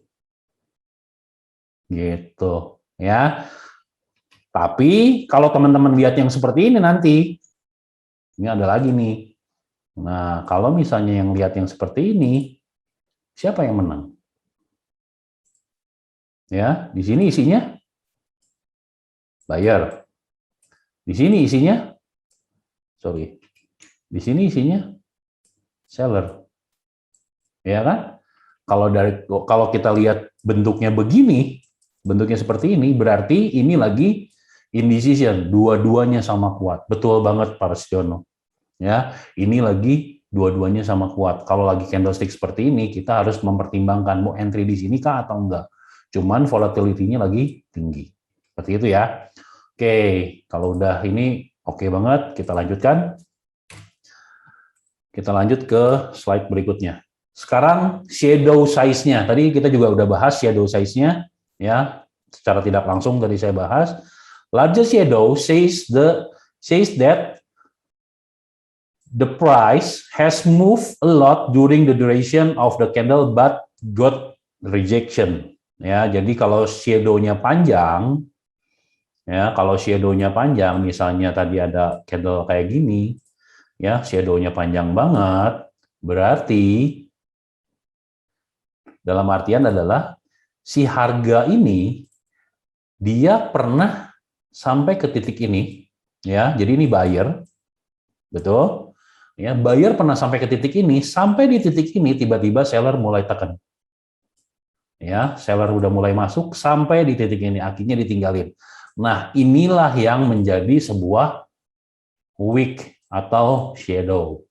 Gitu, ya. Tapi kalau teman-teman lihat yang seperti ini nanti, ini ada lagi nih. Nah, kalau misalnya yang lihat yang seperti ini, siapa yang menang? Ya, di sini isinya buyer. Di sini isinya, di sini isinya seller. Ya kan? Kalau kita lihat bentuknya begini, bentuknya seperti ini, berarti ini lagi indecision, dua-duanya sama kuat. Betul banget Pak Restiono. Ya, ini lagi dua-duanya sama kuat. Kalau lagi candlestick seperti ini, kita harus mempertimbangkan mau entry di sini kah atau enggak. Cuman volatility-nya lagi tinggi. Seperti itu ya. Oke, kalau udah ini oke banget, kita lanjutkan. Kita lanjut ke slide berikutnya. Sekarang shadow size-nya. Tadi kita juga udah bahas shadow size-nya, ya. Secara tidak langsung tadi saya bahas. Larger shadow says that the price has moved a lot during the duration of the candle but got rejection. Ya, jadi kalau shadow-nya panjang, ya, kalau shadow-nya panjang, misalnya tadi ada candle kayak gini, ya, shadow-nya panjang banget, berarti dalam artian adalah si harga ini dia pernah sampai ke titik ini, ya. Jadi ini buyer, betul? Ya, buyer pernah sampai ke titik ini, sampai di titik ini tiba-tiba seller mulai tekan. Ya, seller udah mulai masuk sampai di titik ini, akhirnya ditinggalin. Nah, inilah yang menjadi sebuah wick atau shadow.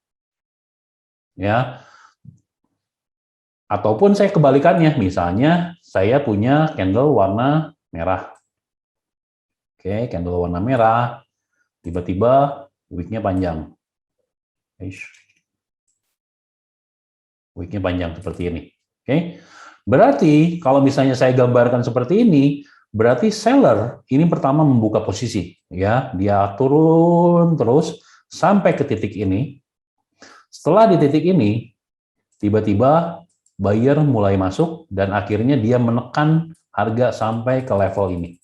Ya. Ataupun saya kebalikannya, misalnya saya punya candle warna merah. Oke, candle warna merah, tiba-tiba wicknya panjang. Wicknya panjang seperti ini. Oke, berarti kalau misalnya saya gambarkan seperti ini, berarti seller ini pertama membuka posisi, ya, dia turun terus sampai ke titik ini. Setelah di titik ini, tiba-tiba buyer mulai masuk dan akhirnya dia menekan harga sampai ke level ini.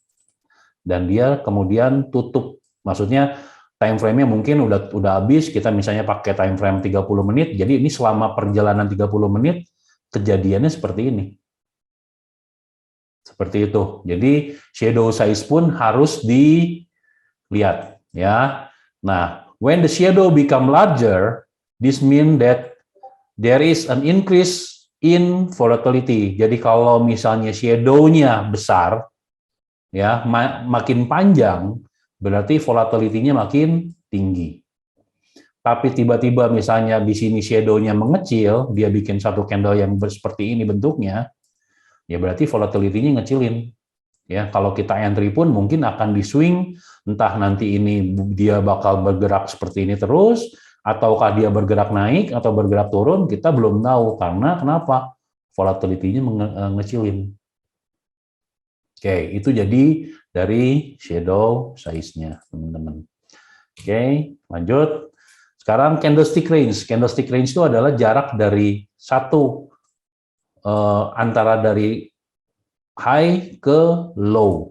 Dan dia kemudian tutup. Maksudnya time frame-nya mungkin udah habis, kita misalnya pakai time frame 30 menit, jadi ini selama perjalanan 30 menit kejadiannya seperti ini. Seperti itu. Jadi shadow size pun harus dilihat, ya. Nah, when the shadow become larger, this mean that there is an increase in volatility. Jadi kalau misalnya shadow-nya besar, ya makin panjang, berarti volatility-nya makin tinggi. Tapi tiba-tiba misalnya di sini shadow-nya mengecil, dia bikin satu candle yang seperti ini bentuknya, ya berarti volatility-nya ngecilin. Ya, kalau kita entry pun mungkin akan di swing, entah nanti ini dia bakal bergerak seperti ini terus, ataukah dia bergerak naik atau bergerak turun, kita belum tahu. Karena kenapa? Volatility-nya ngecilin. Oke, itu jadi dari shadow size-nya, teman-teman. Oke, lanjut. Sekarang candlestick range. Candlestick range itu adalah jarak dari satu antara dari high ke low,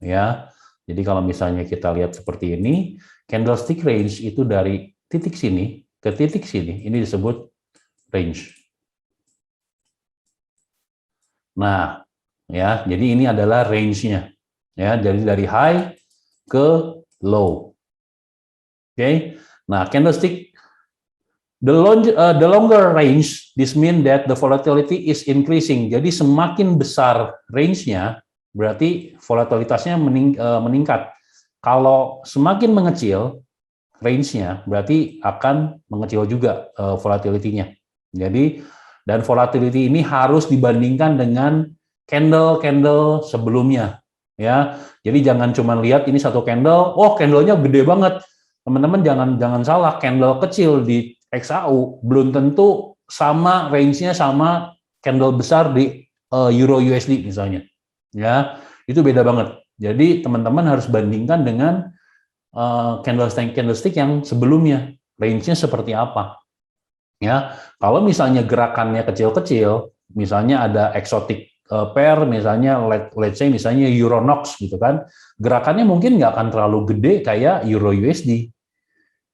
ya. Jadi kalau misalnya kita lihat seperti ini, candlestick range itu dari titik sini ke titik sini, ini disebut range. Nah, ya, jadi ini adalah range-nya, ya, dari high ke low. Oke, nah candlestick the longer range, this mean that the volatility is increasing. Jadi semakin besar range-nya, berarti volatilitasnya meningkat. Kalau semakin mengecil range-nya, berarti akan mengecil juga volatility-nya. Jadi, dan volatility ini harus dibandingkan dengan candle-candle sebelumnya. Ya, jadi jangan cuma lihat ini satu candle, oh candle-nya gede banget. Teman-teman jangan salah, candle kecil di XAU belum tentu sama range-nya sama candle besar di Euro USD misalnya. Ya, itu beda banget. Jadi teman-teman harus bandingkan dengan candlestick yang sebelumnya, range-nya seperti apa. Ya, kalau misalnya gerakannya kecil-kecil, misalnya ada exotic pair, misalnya let's say misalnya Euronox gitu kan, gerakannya mungkin nggak akan terlalu gede kayak Euro USD.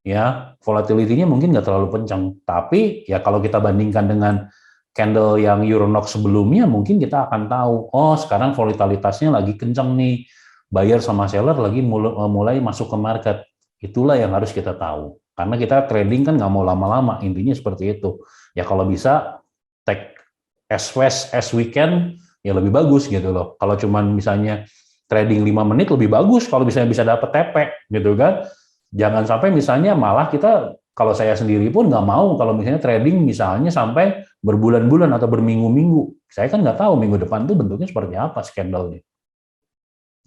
Ya, volatility-nya mungkin nggak terlalu kencang. Tapi ya kalau kita bandingkan dengan candle yang Euronox sebelumnya, mungkin kita akan tahu, oh sekarang volatilitasnya lagi kencang nih, buyer sama seller lagi mulai masuk ke market. Itulah yang harus kita tahu. Karena kita trading kan nggak mau lama-lama, intinya seperti itu. Ya kalau bisa take as fast as we can, ya lebih bagus gitu loh. Kalau cuman misalnya trading 5 menit lebih bagus kalau misalnya bisa dapat TP gitu kan. Jangan sampai misalnya malah kita, kalau saya sendiri pun nggak mau kalau misalnya trading misalnya sampai berbulan-bulan atau berminggu-minggu. Saya kan nggak tahu minggu depan tuh bentuknya seperti apa candle-nya.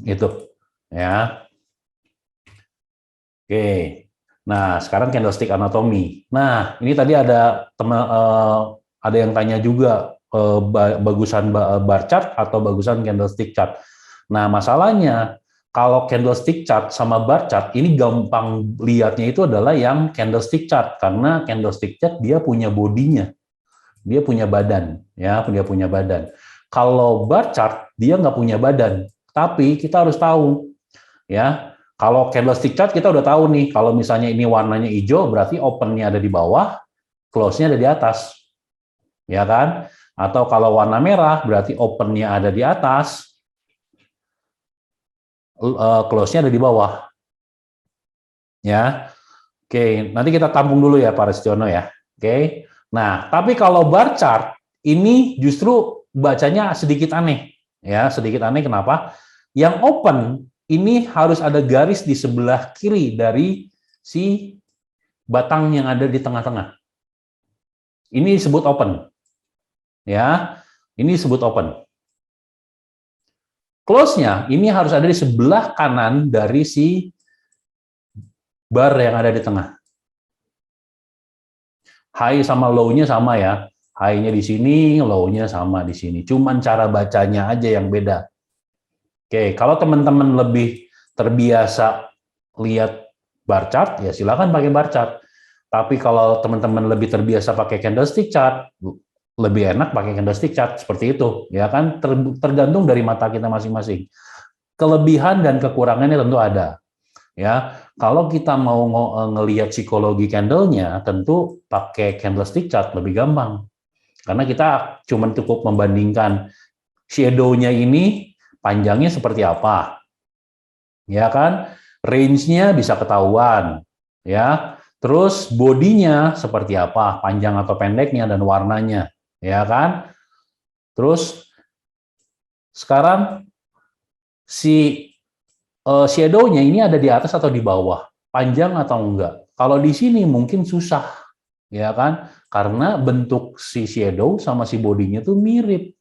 Gitu. Ya. Oke. Nah, sekarang candlestick anatomy. Nah, ini tadi ada ada yang tanya juga bagusan bar chart atau bagusan candlestick chart. Nah, masalahnya kalau candlestick chart sama bar chart ini gampang lihatnya itu adalah yang candlestick chart karena candlestick chart dia punya bodinya, dia punya badan, ya dia punya badan. Kalau bar chart dia nggak punya badan, tapi kita harus tahu, ya kalau candlestick chart kita udah tahu nih kalau misalnya ini warnanya hijau berarti opennya ada di bawah, close-nya ada di atas, ya kan? Atau kalau warna merah berarti opennya ada di atas, close-nya ada di bawah. Ya. Oke, nanti kita tampung dulu ya Pak Restiono ya. Oke. Nah, tapi kalau bar chart ini justru bacanya sedikit aneh. Ya, sedikit aneh kenapa? Yang open ini harus ada garis di sebelah kiri dari si batang yang ada di tengah-tengah. Ini disebut open. Ya, ini disebut open. Close-nya ini harus ada di sebelah kanan dari si bar yang ada di tengah. High sama low-nya sama ya. High-nya di sini, low-nya sama di sini. Cuman cara bacanya aja yang beda. Oke, kalau teman-teman lebih terbiasa lihat bar chart, ya silakan pakai bar chart. Tapi kalau teman-teman lebih terbiasa pakai candlestick chart, lebih enak pakai candlestick chart seperti itu, ya kan? Tergantung dari mata kita masing-masing. Kelebihan dan kekurangannya tentu ada. Ya, kalau kita mau ngelihat psikologi candlenya, tentu pakai candlestick chart lebih gampang. Karena kita cuma cukup membandingkan shadow-nya ini panjangnya seperti apa. Ya kan? Range-nya bisa ketahuan, ya. Terus bodinya seperti apa, panjang atau pendeknya, dan warnanya, ya kan? Terus sekarang si shadow-nya ini ada di atas atau di bawah, panjang atau enggak. Kalau di sini mungkin susah, ya kan? Karena bentuk si shadow sama si bodinya tuh mirip,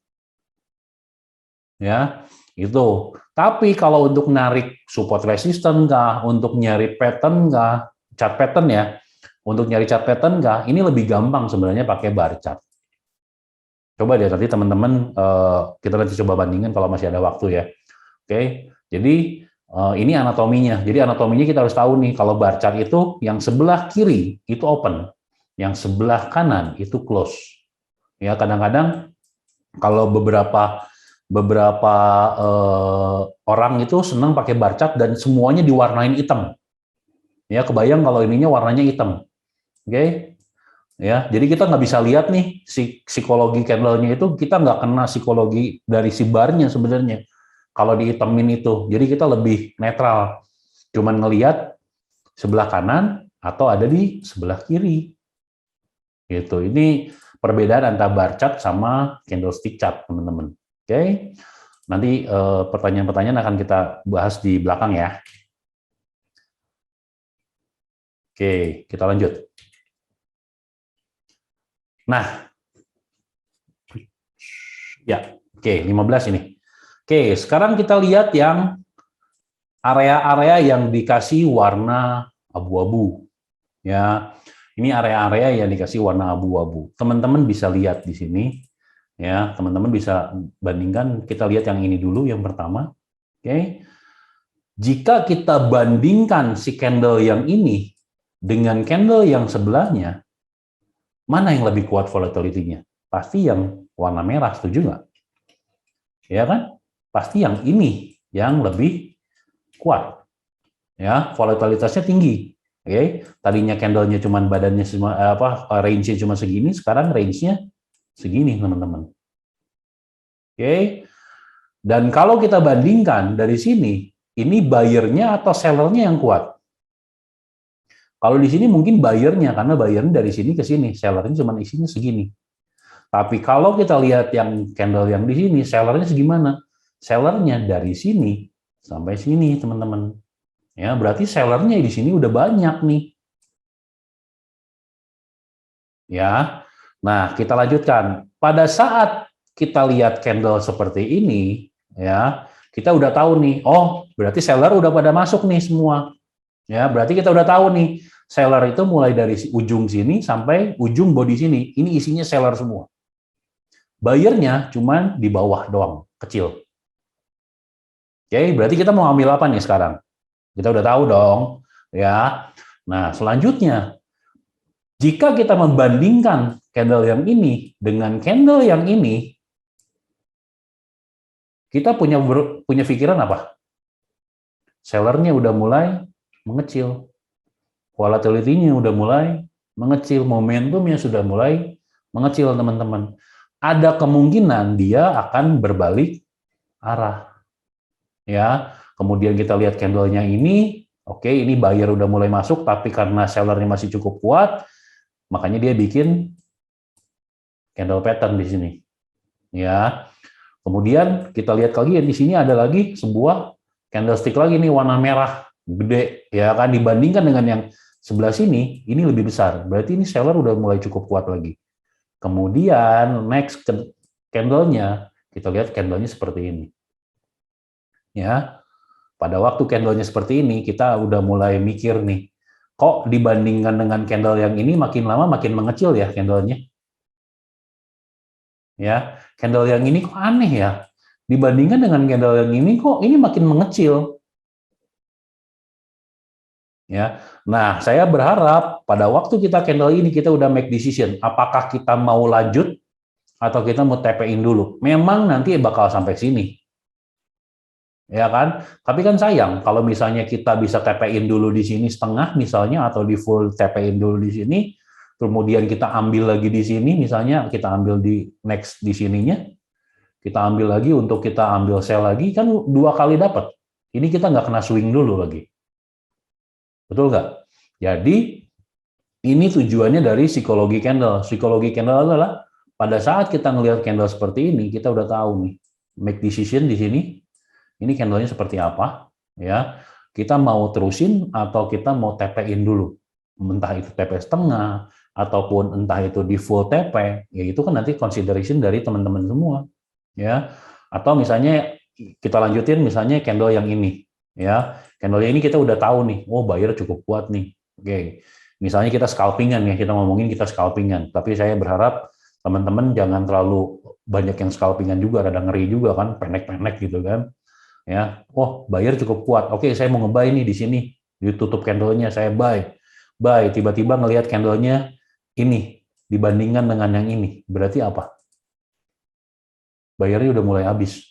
ya. Itu. Tapi kalau untuk narik support resistance kah, untuk nyari pattern kah, chart pattern ya, untuk nyari chart pattern kah, ini lebih gampang sebenarnya pakai bar chart. Coba deh nanti teman-teman kita nanti coba bandingkan kalau masih ada waktu ya. Oke, jadi ini anatominya. Jadi anatominya kita harus tahu nih, kalau bar chart itu yang sebelah kiri itu open, yang sebelah kanan itu close. Ya, kadang-kadang kalau beberapa orang itu senang pakai bar chart dan semuanya diwarnain hitam. Ya, kebayang kalau ininya warnanya hitam. Oke. Ya, jadi kita nggak bisa lihat nih psikologi candle-nya itu, kita nggak kena psikologi dari si barnya sebenarnya. Kalau dihitamin itu, jadi kita lebih netral, cuman ngelihat sebelah kanan atau ada di sebelah kiri. Gitu. Ini perbedaan antara bar chart sama candlestick chart, teman-teman. Oke. Nanti pertanyaan-pertanyaan akan kita bahas di belakang ya. Oke, kita lanjut. Nah, ya, oke, 15 ini. Oke, sekarang kita lihat yang area-area yang dikasih warna abu-abu. Ya, ini area-area yang dikasih warna abu-abu. Teman-teman bisa lihat di sini. Ya, teman-teman bisa bandingkan. Kita lihat yang ini dulu, yang pertama. Oke. Jika kita bandingkan si candle yang ini dengan candle yang sebelahnya, mana yang lebih kuat volatility-nya? Pasti yang warna merah, setuju nggak? Ya kan? Pasti yang ini yang lebih kuat. Ya, volatilitasnya tinggi. Oke, tadinya candle-nya cuma badannya range-nya cuma segini, sekarang range-nya segini, teman-teman. Oke. Dan kalau kita bandingkan dari sini, ini buyer-nya atau seller-nya yang kuat? Kalau di sini mungkin buyer-nya, karena buyer-nya dari sini ke sini, seller-nya cuma isinya segini. Tapi kalau kita lihat yang candle yang di sini, seller-nya segimana? Seller-nya dari sini sampai sini, teman-teman. Ya, berarti seller-nya di sini udah banyak nih. Ya. Nah, kita lanjutkan. Pada saat kita lihat candle seperti ini, ya, kita udah tahu nih, oh, berarti seller udah pada masuk nih semua. Ya, berarti kita udah tahu nih, seller itu mulai dari ujung sini sampai ujung body sini. Ini isinya seller semua. Buyer-nya cuma di bawah doang, kecil. Oke, berarti kita mau ambil apa nih sekarang? Kita udah tahu dong, ya. Nah, selanjutnya, jika kita membandingkan candle yang ini dengan candle yang ini, kita punya pikiran apa? Sellernya udah mulai mengecil, volatility-nya udah mulai mengecil, momentumnya sudah mulai mengecil, teman-teman. Ada kemungkinan dia akan berbalik arah. Ya, kemudian kita lihat candle-nya ini, oke, ini buyer udah mulai masuk, tapi karena sellernya masih cukup kuat, makanya dia bikin candle pattern di sini. Ya, kemudian kita lihat lagi di sini ada lagi sebuah candlestick lagi nih warna merah gede, ya kan, dibandingkan dengan yang sebelah sini ini lebih besar. Berarti ini seller udah mulai cukup kuat lagi. Kemudian next candle-nya kita lihat candle-nya seperti ini. Ya. Pada waktu candle-nya seperti ini kita udah mulai mikir nih, kok dibandingkan dengan candle yang ini makin lama makin mengecil ya candle-nya. Ya, candle yang ini kok aneh ya. Dibandingkan dengan candle yang ini kok ini makin mengecil. Ya. Nah, saya berharap pada waktu kita candle ini kita udah make decision, apakah kita mau lanjut atau kita mau TP-in dulu. Memang nanti bakal sampai sini. Ya kan? Tapi kan sayang kalau misalnya kita bisa TP-in dulu di sini setengah misalnya, atau di full TP-in dulu di sini, kemudian kita ambil lagi di sini, misalnya kita ambil di next di sininya, kita ambil lagi untuk kita ambil sell lagi, kan 2 kali dapat. Ini kita nggak kena swing dulu lagi. Betul nggak? Jadi Ini tujuannya dari psikologi candle. Psikologi candle adalah pada saat kita ngelihat candle seperti ini, kita udah tahu nih, make decision di sini. Ini candlenya seperti apa, ya. Kita mau terusin atau kita mau TP-in dulu. Entah itu TP setengah ataupun entah itu di full TP, ya itu kan nanti consideration dari teman-teman semua, ya. Atau misalnya kita lanjutin misalnya candle yang ini, ya. Candle ini kita udah tahu nih, oh buyer cukup kuat nih. Oke. Misalnya kita scalpingan ya, kita ngomongin kita scalpingan, tapi saya berharap teman-teman jangan terlalu banyak yang scalpingan juga, rada ngeri juga kan, pendek-pendek gitu kan. Ya, oh buyer cukup kuat. Oke, saya mau nge-buy nih di sini, ditutup candlenya, saya buy. Buy, tiba-tiba ngelihat candlenya ini dibandingkan dengan yang ini, berarti apa? Buyernya udah mulai habis.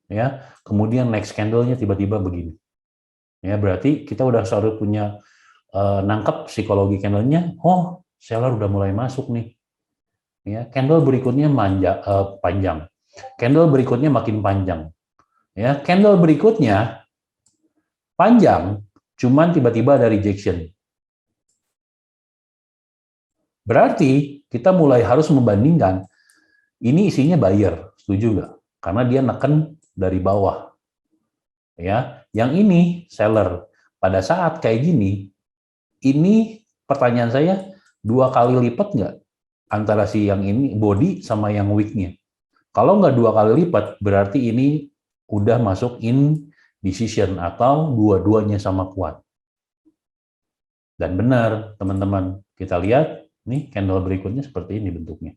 Ya, kemudian next candlenya tiba-tiba begini. Ya, berarti kita udah selalu punya nangkep psikologi candlenya, oh seller udah mulai masuk nih. Ya, candle berikutnya panjang. Candle berikutnya makin panjang. Ya, candle berikutnya panjang, cuman tiba-tiba ada rejection. Berarti kita mulai harus membandingkan ini isinya buyer, setuju nggak? Karena dia neken dari bawah. Ya, yang ini seller. Pada saat kayak gini, ini pertanyaan saya 2 kali lipat nggak antara si yang ini body sama yang wick-nya? Kalau nggak 2 kali lipat, berarti ini udah masuk in decision atau dua-duanya sama kuat. Dan benar, teman-teman, kita lihat nih candle berikutnya seperti ini bentuknya.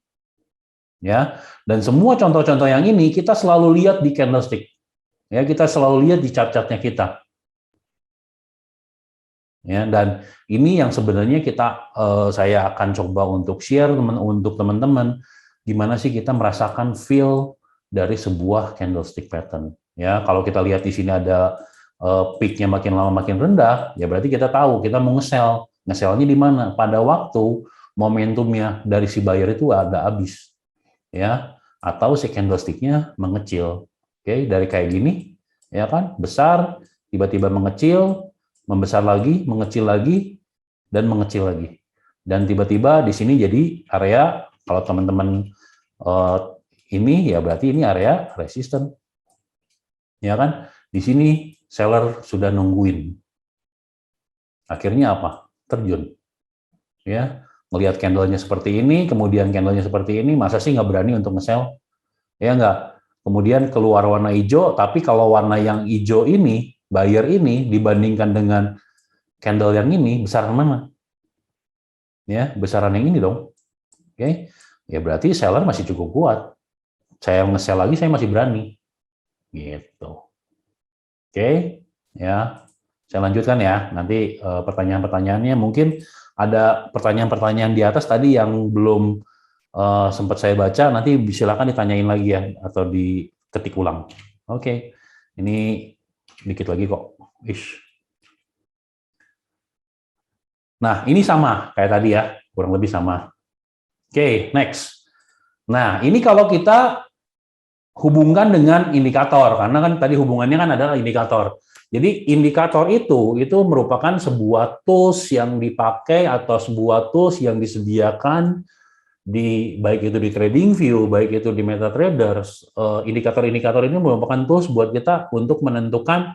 Ya, dan semua contoh-contoh yang ini kita selalu lihat di candlestick. Ya, kita selalu lihat di chart-chartnya kita. Ya, dan ini yang sebenarnya saya akan coba untuk share untuk teman-teman gimana sih kita merasakan feel dari sebuah candlestick pattern. Ya, kalau kita lihat di sini ada peak-nya makin lama makin rendah, ya berarti kita tahu kita mau nge-sell. Nge-sell-nya di mana? Pada waktu momentumnya dari si buyer itu ada habis. Ya, atau si candlestick-nya mengecil. Oke, dari kayak gini, ya kan? Besar, tiba-tiba mengecil, membesar lagi, mengecil lagi, dan mengecil lagi. Dan tiba-tiba di sini jadi area, kalau teman-teman ini, ya berarti ini area resisten. Ya kan? Di sini seller sudah nungguin. Akhirnya apa? Terjun. Ya, melihat candle-nya seperti ini, kemudian candle-nya seperti ini, masa sih nggak berani untuk nge-sell? Ya nggak? Kemudian keluar warna hijau, tapi kalau warna yang hijau ini, buyer ini dibandingkan dengan candle yang ini, besaran mana? Ya, besaran yang ini dong. Oke, ya berarti seller masih cukup kuat. Saya nge-sell lagi, saya masih berani. Gitu. Oke, ya. Saya lanjutkan ya. Nanti pertanyaan-pertanyaannya mungkin ada pertanyaan-pertanyaan di atas tadi yang belum sempat saya baca, nanti silakan ditanyain lagi ya atau diketik ulang. Oke. Ini dikit lagi kok. Ish. Nah, ini sama kayak tadi ya, kurang lebih sama. Oke, next. Nah, ini kalau kita hubungkan dengan indikator, karena kan tadi hubungannya kan adalah indikator. Jadi indikator itu merupakan sebuah tools yang dipakai atau sebuah tools yang disediakan baik itu di TradingView, baik itu di MetaTraders. Indikator-indikator ini merupakan tools buat kita untuk menentukan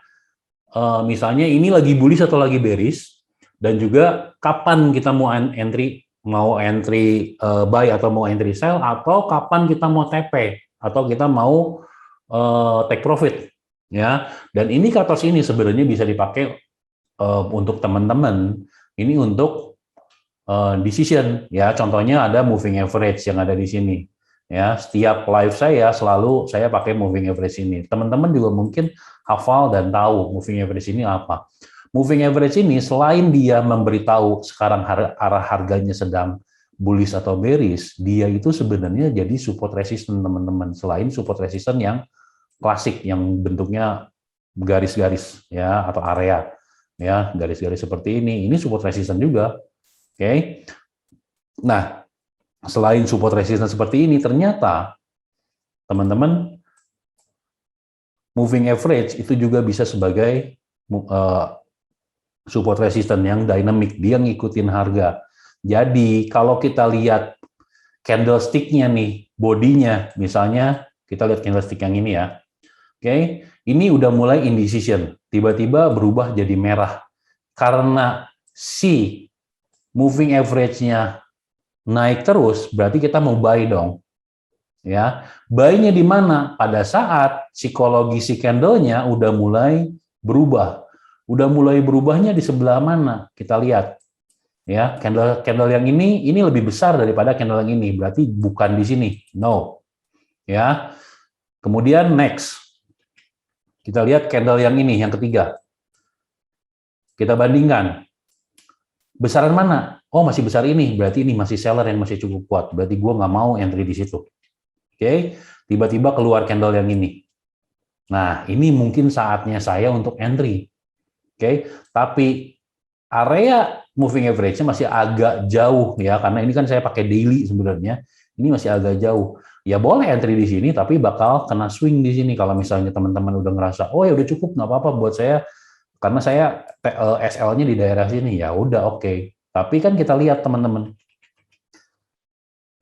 misalnya ini lagi bullish atau lagi bearish, dan juga kapan kita mau entry buy atau mau entry sell, atau kapan kita mau TP atau kita mau take profit, ya. Dan indikator ini sebenarnya bisa dipakai untuk teman-teman ini untuk decision, ya. Contohnya ada moving average yang ada di sini, ya. Setiap live saya selalu saya pakai moving average ini. Teman-teman juga mungkin hafal dan tahu moving average ini apa. Moving average ini selain dia memberitahu sekarang arah harganya sedang bullish atau bearish, dia itu sebenarnya jadi support resistance, teman-teman. Selain support resistance yang klasik yang bentuknya garis-garis ya atau area ya, garis-garis seperti ini support resistance juga. Oke. Nah, selain support resistance seperti ini, ternyata teman-teman moving average itu juga bisa sebagai support resistance yang dynamic, dia ngikutin harga. Jadi kalau kita lihat candlestick-nya nih, bodinya, misalnya kita lihat candlestick yang ini ya. Oke, ini udah mulai indecision, tiba-tiba berubah jadi merah. Karena si moving average-nya naik terus, berarti kita mau buy dong. Ya, buy-nya di mana? Pada saat psikologi si candle-nya udah mulai berubah. Udah mulai berubahnya di sebelah mana? Kita lihat. Ya, candle yang ini lebih besar daripada candle yang ini, berarti bukan di sini. No. Ya. Kemudian next. Kita lihat candle yang ini, yang ketiga. Kita bandingkan. Besaran mana? Oh, masih besar ini, berarti ini masih seller yang masih cukup kuat. Berarti gue nggak mau entry di situ. Oke, tiba-tiba keluar candle yang ini. Nah, ini mungkin saatnya saya untuk entry. Oke, tapi area moving average-nya masih agak jauh ya, karena ini kan saya pakai daily sebenarnya. Ini masih agak jauh. Ya boleh entry di sini, tapi bakal kena swing di sini. Kalau misalnya teman-teman udah ngerasa, oh ya udah cukup, nggak apa-apa buat saya, karena saya SL-nya di daerah sini, ya udah oke. Tapi kan kita lihat teman-teman,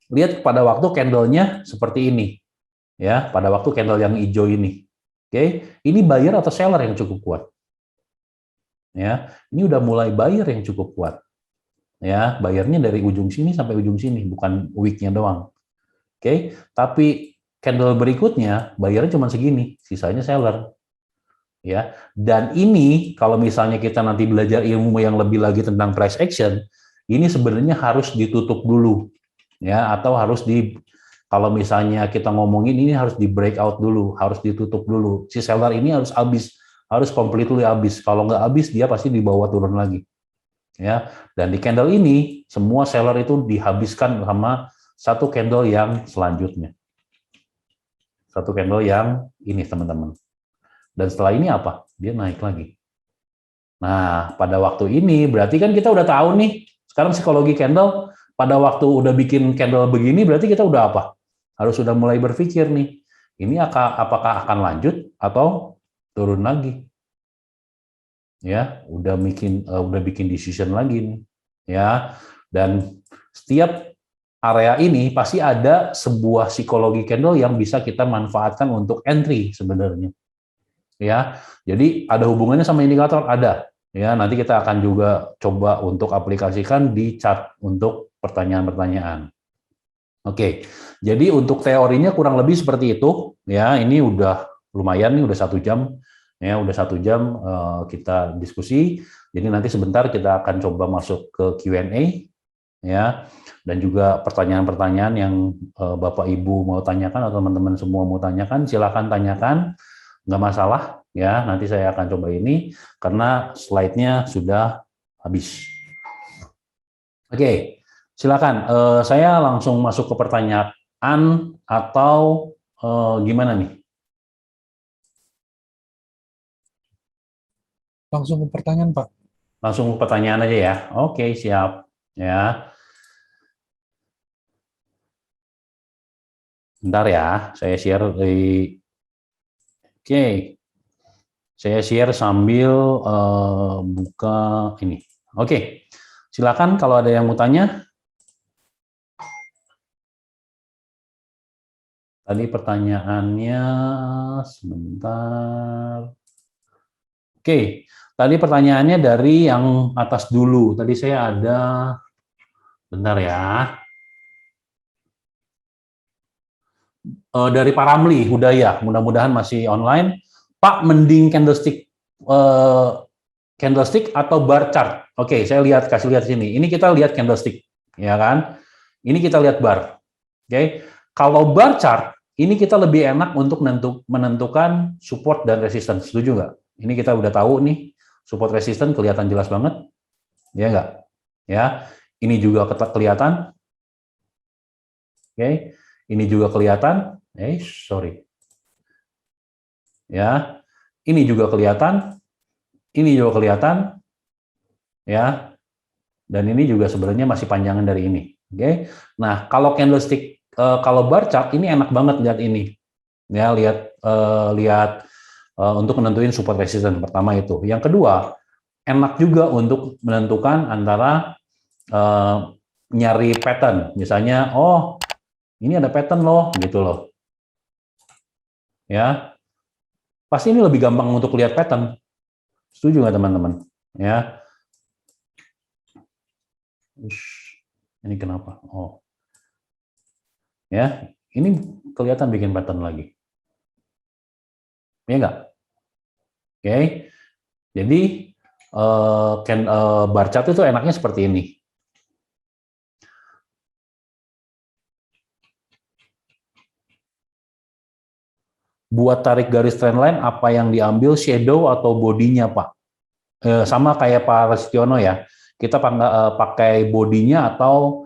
lihat pada waktu candle-nya seperti ini, ya, pada waktu candle yang hijau ini. Oke, ini buyer atau seller yang cukup kuat? Ya, ini udah mulai buyer yang cukup kuat. Ya, bayarnya dari ujung sini sampai ujung sini, bukan wick-nya doang. Oke, tapi candle berikutnya bayarnya cuma segini, sisanya seller. Ya, dan ini kalau misalnya kita nanti belajar ilmu yang lebih lagi tentang price action, ini sebenarnya harus ditutup dulu. Ya, atau harus kalau misalnya kita ngomongin ini harus di breakout dulu, harus ditutup dulu. Si seller ini harus habis, harus completely habis. Kalau nggak habis, dia pasti dibawa turun lagi. Ya, dan di candle ini semua seller itu dihabiskan sama satu candle yang selanjutnya. Satu candle yang ini, teman-teman. Dan setelah ini apa? Dia naik lagi. Nah, pada waktu ini berarti kan kita udah tahu nih, sekarang psikologi candle, pada waktu udah bikin candle begini berarti kita udah apa? Harus sudah mulai berpikir nih, ini apakah akan lanjut atau turun lagi? Ya, udah bikin decision lagi nih. Ya, dan setiap area ini pasti ada sebuah psikologi candle yang bisa kita manfaatkan untuk entry sebenarnya. Ya, jadi ada hubungannya sama indikator, ada. Ya, nanti kita akan juga coba untuk aplikasikan di chart untuk pertanyaan-pertanyaan. Oke, jadi untuk teorinya kurang lebih seperti itu. Ya, ini udah lumayan nih, udah 1 jam. Ya, udah 1 jam kita diskusi. Jadi nanti sebentar kita akan coba masuk ke Q&A. Ya, dan juga pertanyaan-pertanyaan yang Bapak Ibu mau tanyakan atau teman-teman semua mau tanyakan, silakan tanyakan, nggak masalah ya. Nanti saya akan coba ini karena slide-nya sudah habis. Oke, silakan. Saya langsung masuk ke pertanyaan atau gimana nih? Langsung ke pertanyaan, Pak. Langsung ke pertanyaan aja ya. Oke, siap. Ya. Bentar ya, saya share di. Oke, saya share sambil buka ini. Oke, silakan kalau ada yang mau tanya. Tadi pertanyaannya sebentar. Oke, tadi pertanyaannya dari yang atas dulu. Tadi saya ada, bentar ya. Dari Pak Ramli Hudaya, mudah-mudahan masih online. Pak, mending candlestick atau bar chart? Oke, saya kasih lihat sini. Ini kita lihat candlestick, ya kan? Ini kita lihat bar. Oke, kalau bar chart ini kita lebih enak untuk menentukan support dan resistance. Setuju nggak? Ini kita udah tahu nih, support resistance kelihatan jelas banget, ya nggak? Ya, ini juga kelihatan. Oke, ini juga kelihatan. Sorry. Ya, ini juga kelihatan. Ini juga kelihatan. Ya, dan ini juga sebenarnya masih panjangan dari ini. Oke. Nah, kalau candlestick, kalau bar chart ini enak banget lihat ini. Ya, lihat untuk menentuin support resistance pertama itu. Yang kedua, enak juga untuk menentukan antara nyari pattern, misalnya, oh ini ada pattern loh, gitu loh. Ya, pasti ini lebih gampang untuk lihat pattern. Setuju nggak teman-teman? Ya, ini kenapa? Oh, ya, ini kelihatan bikin pattern lagi. Ya nggak? Oke, jadi bar chart itu enaknya seperti ini. Buat tarik garis trendline, apa yang diambil shadow atau bodinya, Pak? Sama kayak Pak Restiono ya, kita pakai bodinya atau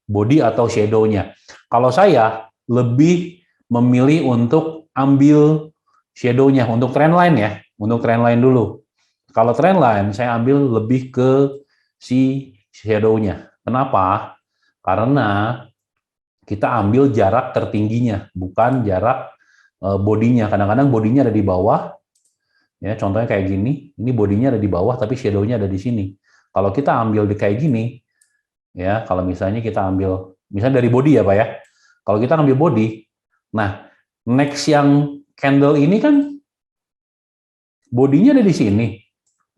body atau shadow-nya. Kalau saya lebih memilih untuk ambil shadow-nya untuk trendline ya, untuk trendline dulu. Kalau trendline saya ambil lebih ke si shadow-nya. Kenapa? Karena kita ambil jarak tertingginya, bukan jarak bodinya. Kadang-kadang bodinya ada di bawah, ya contohnya kayak gini, ini bodinya ada di bawah tapi shadow-nya ada di sini. Kalau kita ambil di kayak gini, ya kalau misalnya kita ambil, misalnya dari body ya Pak ya, kalau kita ambil body, nah next yang candle ini kan bodinya ada di sini,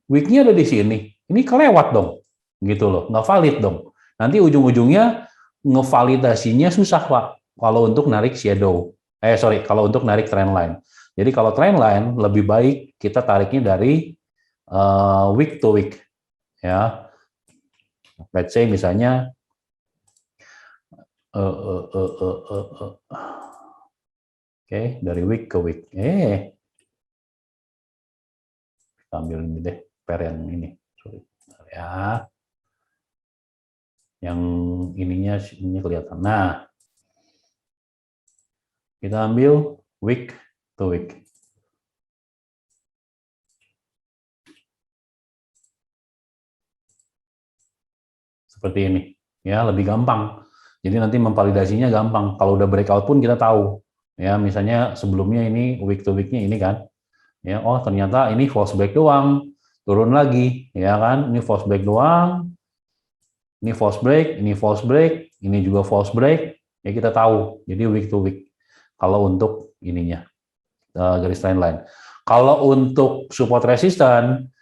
wick-nya ada di sini, ini kelewat dong, gitu loh, nggak valid dong. Nanti ujung-ujungnya ngevalidasinya susah Pak, kalau untuk narik shadow. Kalau untuk narik trendline. Jadi kalau trendline lebih baik kita tariknya dari week to week, ya. Let's say misalnya oke, dari week ke week. Kita ambil ini deh, pair yang ini. Sorry. Ya. Yang ininya ini kelihatan. Nah, kita ambil week to week. Seperti ini. Ya, lebih gampang. Jadi nanti memvalidasinya gampang. Kalau udah breakout pun kita tahu. Ya, misalnya sebelumnya ini week to week-nya ini kan. Ya, oh ternyata ini false break doang. Turun lagi, ya kan? Ini false break doang. Ini false break, ini false break, ini juga false break. Ya kita tahu. Jadi week to week. Kalau untuk ininya garis trendline. Kalau untuk support resistance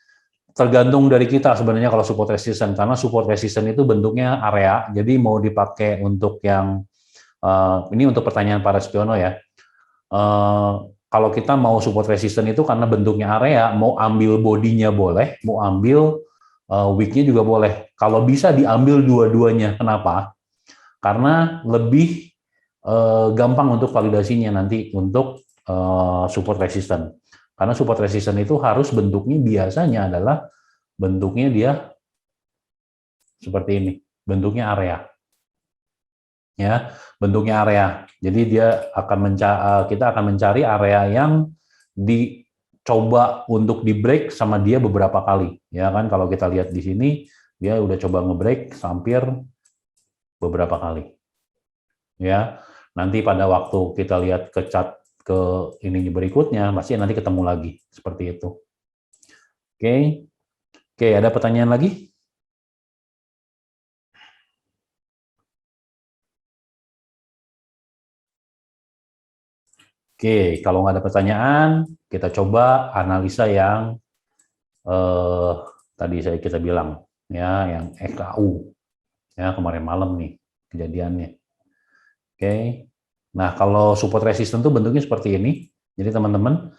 tergantung dari kita sebenarnya kalau support resistance, karena support resistance itu bentuknya area, jadi mau dipakai untuk yang ini untuk pertanyaan para spiono ya. Kalau kita mau support resistance itu karena bentuknya area, mau ambil bodinya boleh, mau ambil wick-nya juga boleh. Kalau bisa diambil dua-duanya. Kenapa? Karena lebih gampang untuk validasinya nanti untuk support resistance. Karena support resistance itu harus bentuknya biasanya adalah bentuknya dia seperti ini, bentuknya area. Ya, bentuknya area. Jadi dia akan kita akan mencari area yang dicoba untuk di break sama dia beberapa kali. Ya kan kalau kita lihat di sini dia udah coba nge-break hampir beberapa kali. Ya. Nanti pada waktu kita lihat ke chart ke ini berikutnya, pasti nanti ketemu lagi seperti itu. Oke, ada pertanyaan lagi? Oke, kalau nggak ada pertanyaan, kita coba analisa yang tadi kita bilang, ya, yang EKU, ya kemarin malam nih kejadiannya. Oke, nah kalau support resistance itu bentuknya seperti ini. Jadi teman-teman,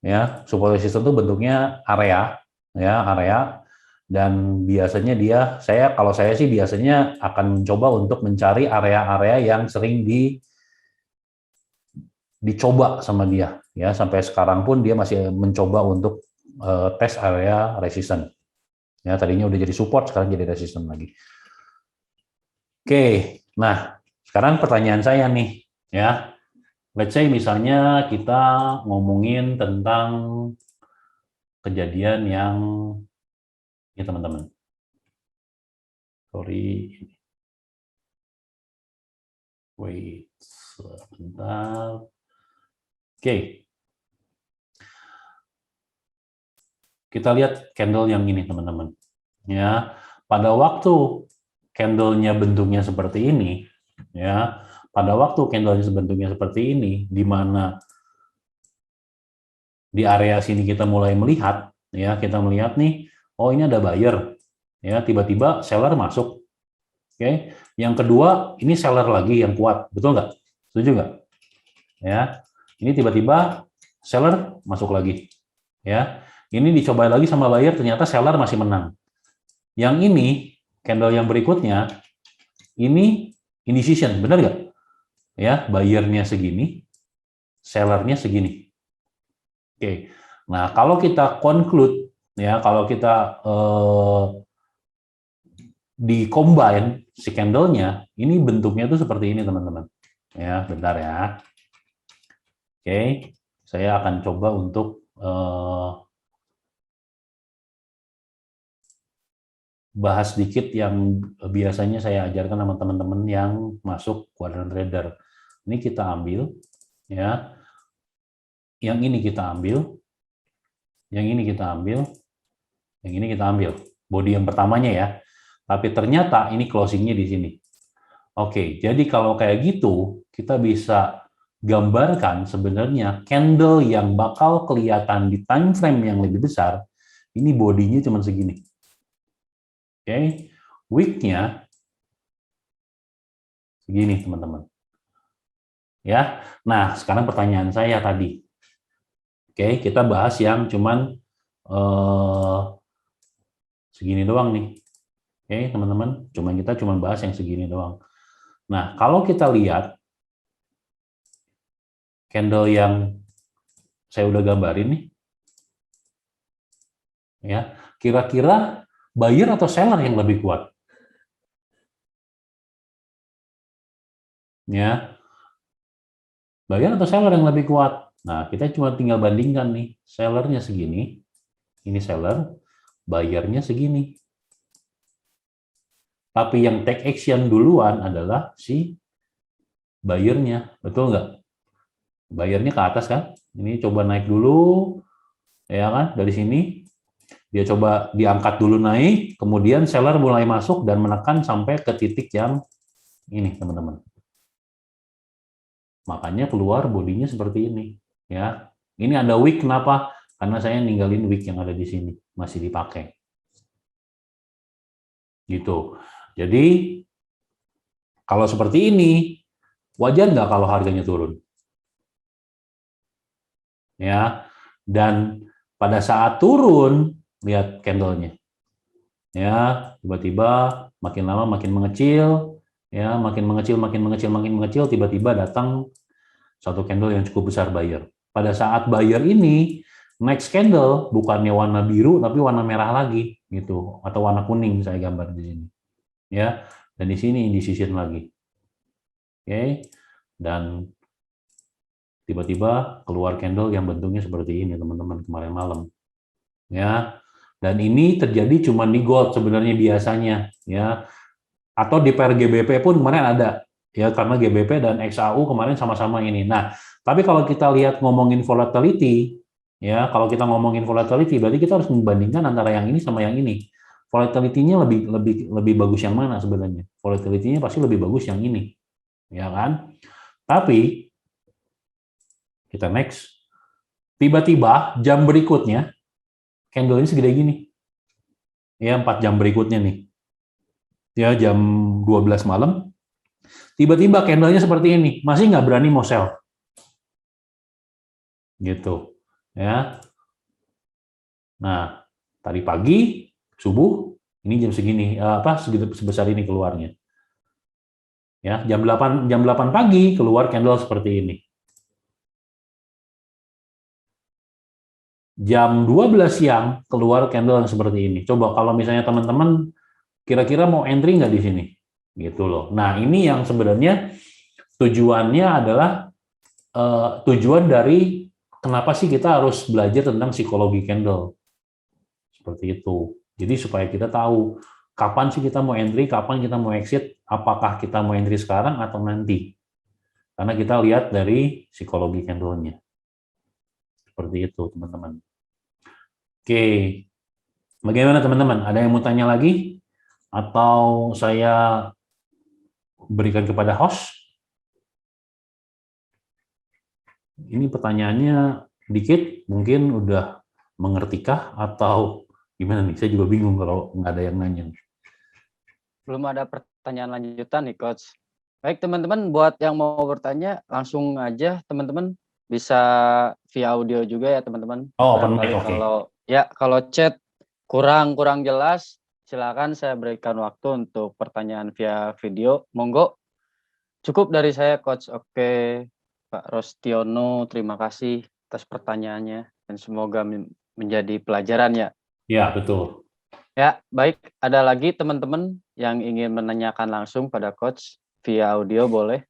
ya support resistance itu bentuknya area, ya area. Dan biasanya kalau saya sih biasanya akan mencoba untuk mencari area-area yang sering dicoba sama dia, ya sampai sekarang pun dia masih mencoba untuk tes area resistance. Ya tadinya udah jadi support, sekarang jadi resistance lagi. Oke, nah sekarang pertanyaan saya nih, ya, let's say misalnya kita ngomongin tentang kejadian yang ini teman-teman. Sorry. Wait, sebentar. Oke. Kita lihat candle yang ini, teman-teman. Ya, pada waktu candle-nya bentuknya seperti ini, ya, pada waktu candle-nya bentuknya seperti ini, di mana di area sini kita mulai melihat, ya, kita melihat nih, oh ini ada buyer, ya, tiba-tiba seller masuk, oke. Yang kedua, ini seller lagi yang kuat, betul nggak? Setuju nggak? Ya, ini tiba-tiba seller masuk lagi, ya. Ini dicoba lagi sama buyer, ternyata seller masih menang. Yang ini, candle yang berikutnya, ini indecision, benar nggak? Ya, buyernya segini, sellernya segini. Oke, nah kalau kita conclude, ya, kalau kita di combine si candle-nya, ini bentuknya tuh seperti ini teman-teman. Ya, bentar ya. Oke, saya akan coba untuk bahas sedikit yang biasanya saya ajarkan sama teman-teman yang masuk quadrant trader. Ini kita ambil, ya. Yang ini kita ambil, yang ini kita ambil, yang ini kita ambil. Body yang pertamanya ya. Tapi ternyata ini closingnya di sini. Oke, jadi kalau kayak gitu, kita bisa gambarkan sebenarnya candle yang bakal kelihatan di time frame yang lebih besar, ini bodinya cuma segini. Oke, wick-nya segini teman-teman. Ya, nah sekarang pertanyaan saya tadi. Oke, kita bahas yang cuman segini doang nih. Oke, teman-teman, kita cuma bahas yang segini doang. Nah, kalau kita lihat candle yang saya udah gambarin nih, ya, kira-kira buyer atau seller yang lebih kuat? Ya, buyer atau seller yang lebih kuat? Nah, kita cuma tinggal bandingkan nih, sellernya segini, ini seller, buyernya segini. Tapi yang take action duluan adalah si buyernya, betul nggak? Buyernya ke atas kan? Ini coba naik dulu, ya kan? Dari sini dia coba diangkat dulu naik, kemudian seller mulai masuk dan menekan sampai ke titik yang ini, teman-teman. Makanya keluar bodinya seperti ini, ya. Ini ada wick, kenapa? Karena saya ninggalin wick yang ada di sini, masih dipakai. Gitu. Jadi kalau seperti ini, wajar nggak kalau harganya turun? Ya, dan pada saat turun, lihat candlenya, ya, tiba-tiba makin lama makin mengecil, ya, makin mengecil, makin mengecil, makin mengecil, tiba-tiba datang satu candle yang cukup besar buyer. Pada saat buyer ini next candle bukannya warna biru tapi warna merah lagi gitu, atau warna kuning saya gambar di sini, ya, dan di sini indecision lagi. Oke, dan tiba-tiba keluar candle yang bentuknya seperti ini teman-teman kemarin malam, ya. Dan ini terjadi cuma di gold sebenarnya biasanya, ya, atau di pair GBP pun kemarin ada, ya, karena GBP dan XAU kemarin sama-sama ini. Nah, tapi kalau kita lihat ngomongin volatility, ya, kalau kita ngomongin volatility berarti kita harus membandingkan antara yang ini sama yang ini. Volatility-nya lebih bagus yang mana sebenarnya? Volatility-nya pasti lebih bagus yang ini, ya kan? Tapi kita next, tiba-tiba jam berikutnya candle ini segede gini, ya, 4 jam berikutnya nih, ya, jam 12 malam, tiba-tiba candle-nya seperti ini, masih nggak berani mau sell, gitu, ya. Nah, tadi pagi, subuh, ini jam segini, sebesar ini keluarnya, ya, jam 8 pagi keluar candle seperti ini. Jam 12 siang keluar candle yang seperti ini. Coba kalau misalnya teman-teman kira-kira mau entry nggak di sini? Gitu loh. Nah, ini yang sebenarnya tujuannya adalah tujuan dari kenapa sih kita harus belajar tentang psikologi candle. Seperti itu. Jadi supaya kita tahu kapan sih kita mau entry, kapan kita mau exit, apakah kita mau entry sekarang atau nanti. Karena kita lihat dari psikologi candle-nya. Seperti itu, teman-teman. Oke. Bagaimana teman-teman? Ada yang mau tanya lagi? Atau saya berikan kepada host? Ini pertanyaannya dikit, mungkin udah mengertikah atau gimana nih? Saya juga bingung kalau nggak ada yang nanya. Belum ada pertanyaan lanjutan nih, Coach. Baik, teman-teman, buat yang mau bertanya, langsung aja, teman-teman. Bisa via audio juga ya, teman-teman. Oh, open mic, Barangkali oke. kalau chat kurang jelas, silakan saya berikan waktu untuk pertanyaan via video. Monggo. Cukup dari saya, Coach. Oke, Pak Rostiono, terima kasih atas pertanyaannya dan semoga menjadi pelajaran ya. Ya, betul. Ya, baik. Ada lagi teman-teman yang ingin menanyakan langsung pada Coach via audio boleh.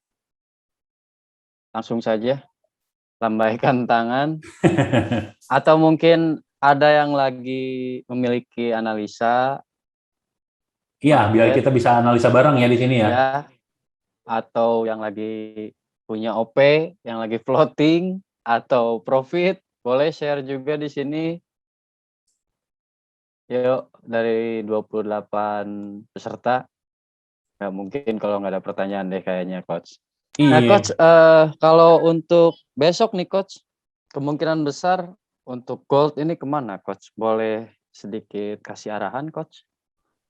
Langsung saja lambaikan tangan. Atau mungkin ada yang lagi memiliki analisa Iya, biar market kita bisa analisa bareng ya di sini ya. ya, atau yang lagi punya OP, yang lagi floating atau profit, boleh share juga di sini. Yuk, dari 28 peserta. Nggak mungkin kalau nggak ada pertanyaan deh kayaknya, Coach. Nah, Iya. Coach, kalau untuk besok nih, Coach, kemungkinan besar untuk gold ini kemana, Coach? Boleh sedikit kasih arahan, Coach?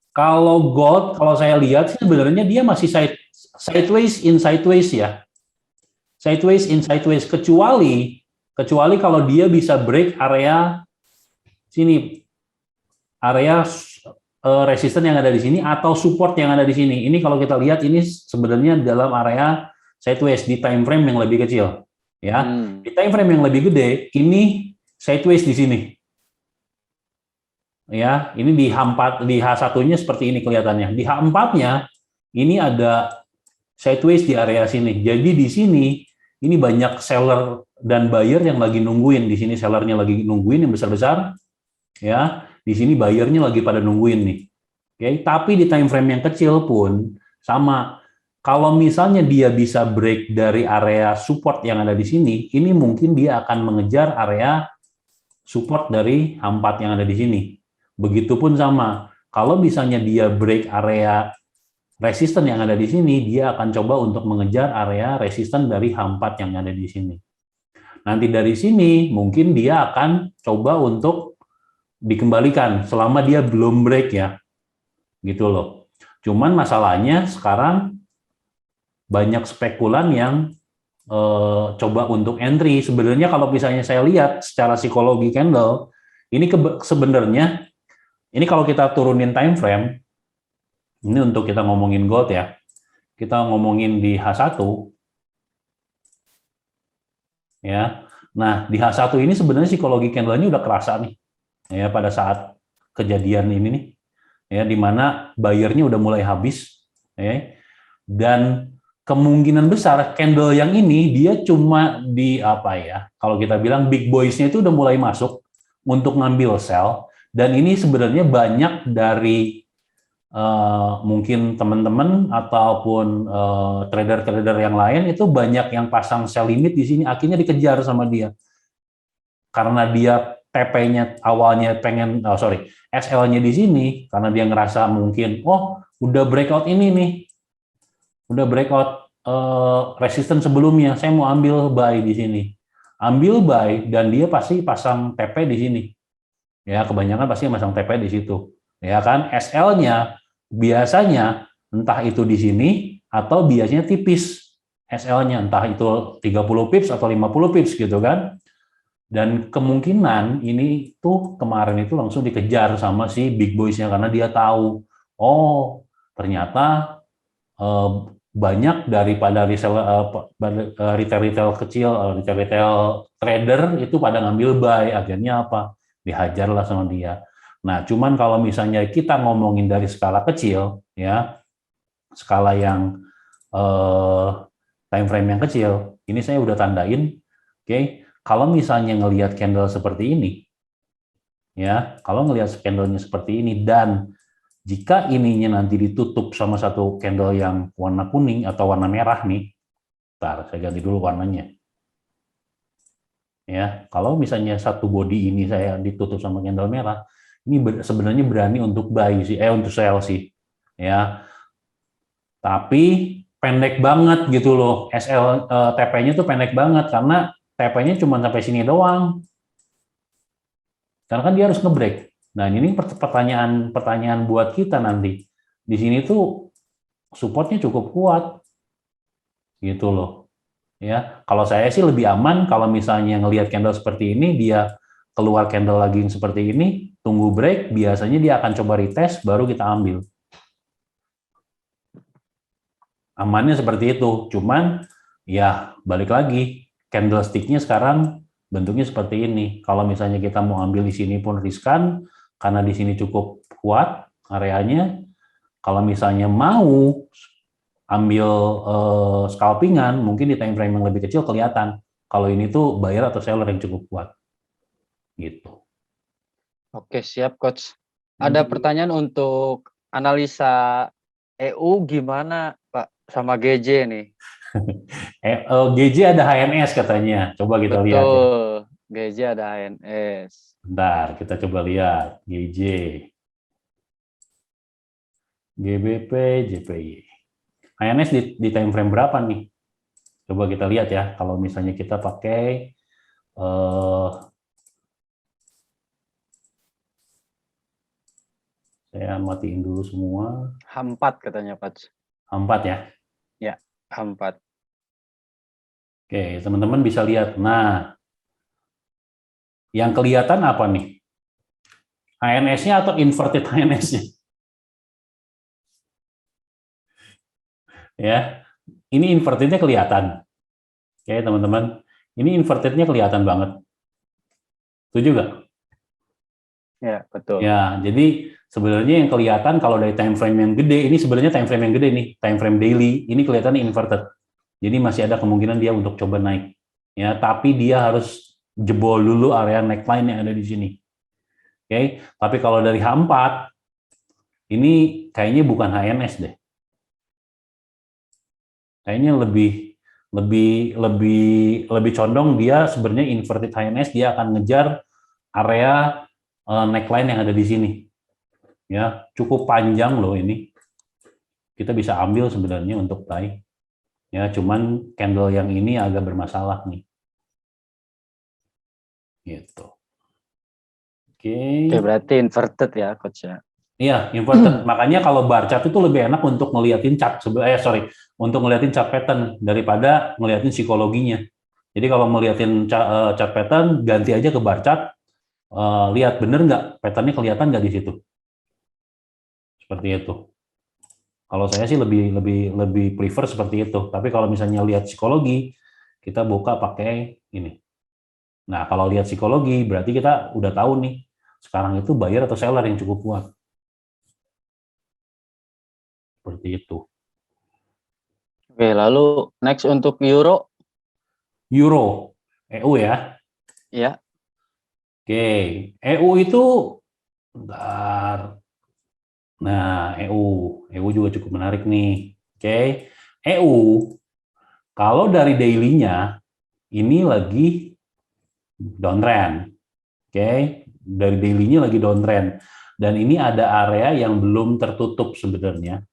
Kalau gold, kalau saya lihat sih sebenarnya dia masih sideways in sideways ya. Sideways in sideways kecuali kalau dia bisa break area sini, area resisten yang ada di sini atau support yang ada di sini. Ini kalau kita lihat ini sebenarnya dalam area sideways di time frame yang lebih kecil, ya. Di time frame yang lebih gede ini sideways di sini. Ya, ini di H4 di H1-nya seperti ini kelihatannya. Di H4-nya ini ada sideways di area sini. Jadi di sini ini banyak seller dan buyer yang lagi nungguin. Di sini sellernya lagi nungguin yang besar-besar, ya. Di sini buyernya lagi pada nungguin nih. Oke, tapi di time frame yang kecil pun sama. Kalau misalnya dia bisa break dari area support yang ada di sini, ini mungkin dia akan mengejar area support dari H4 yang ada di sini. Begitupun sama, kalau misalnya dia break area resisten yang ada di sini, dia akan coba untuk mengejar area resisten dari H4 yang ada di sini. Nanti dari sini mungkin dia akan coba untuk dikembalikan selama dia belum break ya, gitu loh. Cuman masalahnya sekarang banyak spekulan yang coba untuk entry. Sebenarnya kalau misalnya saya lihat secara psikologi candle, ini sebenarnya ini kalau kita turunin time frame, ini untuk kita ngomongin gold ya, kita ngomongin di H1, ya. Nah, di H1 ini sebenarnya psikologi candle-nya udah kerasa nih, ya, pada saat kejadian ini nih, ya, di mana buyer-nya udah mulai habis, ya, dan kemungkinan besar candle yang ini dia cuma di apa ya, kalau kita bilang big boys-nya itu udah mulai masuk untuk ngambil sell, dan ini sebenarnya banyak dari mungkin teman-teman ataupun trader-trader yang lain itu banyak yang pasang sell limit di sini, akhirnya dikejar sama dia karena dia TP-nya awalnya pengen SL-nya di sini karena dia ngerasa mungkin udah breakout ini nih, udah breakout resisten sebelumnya, saya mau ambil buy di sini, ambil buy, dan dia pasti pasang TP di sini, ya, kebanyakan pasti pasang TP di situ, ya kan. SL-nya biasanya entah itu di sini atau biasanya tipis SL-nya, entah itu 30 pips atau 50 pips gitu kan. Dan kemungkinan ini tuh kemarin itu langsung dikejar sama si big boys-nya karena dia tahu, ternyata banyak daripada retail kecil, retail trader itu pada ngambil buy, akhirnya apa? Dihajarlah sama dia. Nah, cuman kalau misalnya kita ngomongin dari skala kecil, ya, skala yang time frame yang kecil, ini saya udah tandain, oke. Kalau misalnya ngelihat candle seperti ini, ya, kalau ngelihat candlenya seperti ini dan jika ininya nanti ditutup sama satu candle yang warna kuning atau warna merah nih, bentar, saya ganti dulu warnanya. Ya, kalau misalnya satu body ini saya ditutup sama candle merah, ini sebenarnya berani untuk buy sih, untuk sell sih, ya. Tapi pendek banget gitu loh, TP-nya tuh pendek banget karena TP-nya cuma sampai sini doang. Karena kan dia harus nge-break. Nah, ini pertanyaan buat kita nanti. Di sini tuh supportnya cukup kuat, gitu loh. Ya, kalau saya sih lebih aman kalau misalnya ngelihat candle seperti ini, dia keluar candle lagi yang seperti ini, tunggu break, biasanya dia akan coba retest, baru kita ambil. Amannya seperti itu, cuman ya balik lagi, candlestick-nya sekarang bentuknya seperti ini. Kalau misalnya kita mau ambil di sini pun riskan, karena di sini cukup kuat areanya. Kalau misalnya mau ambil scalpingan, mungkin di time frame yang lebih kecil kelihatan. Kalau ini tuh buyer atau seller yang cukup kuat. Gitu. Oke, siap Coach. Ada pertanyaan untuk analisa EU gimana Pak sama GJ nih? GJ ada HNS katanya. Coba kita lihat ya. Betul, GJ ada HNS. Bentar, kita coba lihat. GJ. GBP, JPY. HNS di time frame berapa nih? Coba kita lihat ya. Kalau misalnya kita pakai saya matiin dulu semua. H4 katanya Coach. H4 ya? Ya, H4. Oke, teman-teman bisa lihat. Nah, yang kelihatan apa nih? HNS-nya atau inverted HNS-nya? Ya, ini invertednya kelihatan. Oke, teman-teman. Ini invertednya kelihatan banget. Setuju nggak? Ya, betul. Ya, jadi sebenarnya yang kelihatan kalau dari time frame yang gede, ini sebenarnya time frame yang gede nih, time frame daily, ini kelihatannya inverted. Jadi masih ada kemungkinan dia untuk coba naik. Ya, tapi dia harus jebol dulu area neckline yang ada di sini. Oke, tapi kalau dari H4 ini kayaknya bukan HNS deh. Kayaknya lebih condong dia sebenarnya inverted HNS, dia akan ngejar area neckline yang ada di sini. Ya, cukup panjang loh ini. Kita bisa ambil sebenarnya untuk buy. Ya, cuman candle yang ini agak bermasalah nih. Gitu. Oke. Oke, berarti inverted ya Coach ya. Iya, inverted. Makanya kalau bar chart itu lebih enak untuk ngeliatin chart, untuk ngeliatin chart pattern daripada ngeliatin psikologinya. Jadi kalau ngeliatin chart pattern, ganti aja ke bar chart, lihat bener nggak patternnya kelihatan nggak di situ. Seperti itu. Kalau saya sih lebih prefer seperti itu. Tapi kalau misalnya lihat psikologi, kita buka pakai ini. Nah, kalau lihat psikologi, berarti kita udah tahu nih, sekarang itu buyer atau seller yang cukup kuat. Seperti itu. Oke, lalu next untuk Euro. Euro, EU ya. Ya. Oke, EU itu, bentar. Nah, EU juga cukup menarik nih. Oke, EU, kalau dari daily-nya, ini lagi downtrend. Oke, dari daily-nya lagi downtrend. Dan ini ada area yang belum tertutup sebenarnya.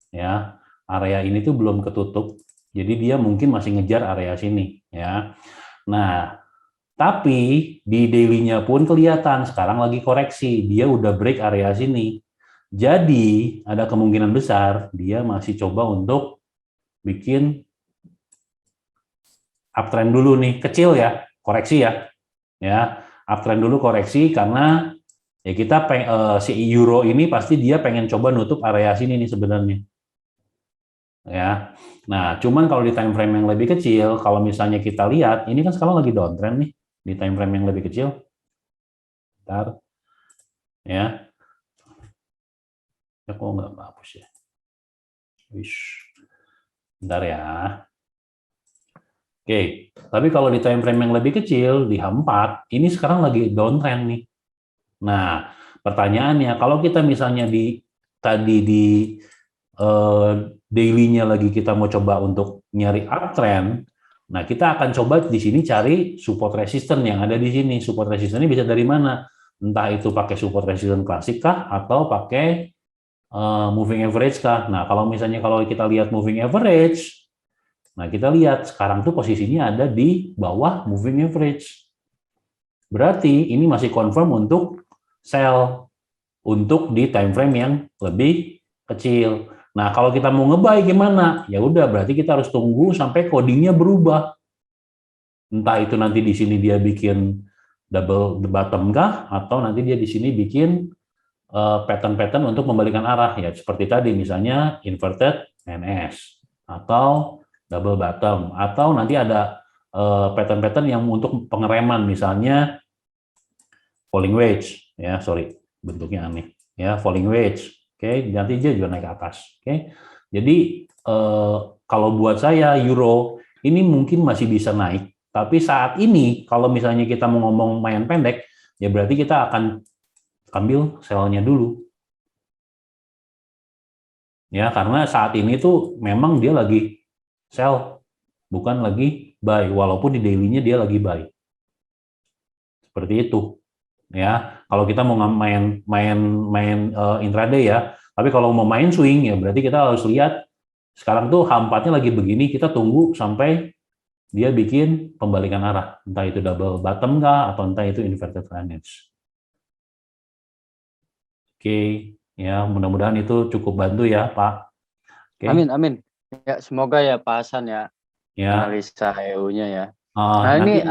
Ya, area ini tuh belum ketutup. Jadi dia mungkin masih ngejar area sini, ya. Nah, tapi di daily-nya pun kelihatan sekarang lagi koreksi. Dia udah break area sini. Jadi, ada kemungkinan besar dia masih coba untuk bikin uptrend dulu nih, kecil ya, koreksi ya. Ya, uptrend dulu koreksi karena ya kita si euro ini pasti dia pengen coba nutup area sini nih sebenarnya. Ya. Nah, cuman kalau di time frame yang lebih kecil, kalau misalnya kita lihat, ini kan sekarang lagi downtrend nih di time frame yang lebih kecil. Bentar. Ya. Ya kok nggak hapus ya. Wish. Bentar ya. Oke, tapi kalau di time frame yang lebih kecil, di H4, ini sekarang lagi downtrend nih. Nah, pertanyaannya, kalau kita misalnya tadi di daily-nya lagi kita mau coba untuk nyari uptrend, nah kita akan coba di sini cari support resistance yang ada di sini. Support resistance ini bisa dari mana? Entah itu pakai support resistance klasik kah atau pakai moving average kah. Nah, kalau misalnya kalau kita lihat moving average, nah kita lihat sekarang tuh posisinya ada di bawah moving average. Berarti ini masih confirm untuk sell untuk di time frame yang lebih kecil. Nah, kalau kita mau nge-buy gimana? Ya udah, berarti kita harus tunggu sampai codingnya berubah. Entah itu nanti di sini dia bikin double bottom kah, atau nanti dia di sini bikin pattern-pattern untuk membalikan arah, ya seperti tadi misalnya inverted NS atau double bottom, atau nanti ada pattern-pattern yang untuk pengereman, misalnya falling wedge, ya sorry bentuknya aneh, ya falling wedge, oke, nanti dia juga naik ke atas, oke. Jadi kalau buat saya euro ini mungkin masih bisa naik, tapi saat ini kalau misalnya kita mau ngomong main pendek, ya berarti kita akan ambil sell-nya dulu. Ya, karena saat ini tuh memang dia lagi sell, bukan lagi buy, walaupun di daily-nya dia lagi buy. Seperti itu. Ya, kalau kita mau main intraday ya, tapi kalau mau main swing ya berarti kita harus lihat sekarang tuh H4-nya lagi begini, kita tunggu sampai dia bikin pembalikan arah, entah itu double bottom kah atau entah itu inverted NH. Oke, ya mudah-mudahan itu cukup bantu ya Pak. Oke. Amin, amin. Ya, semoga ya Pak Hasan ya, Ya. analisa EU-nya ya. Nah, Nanti ini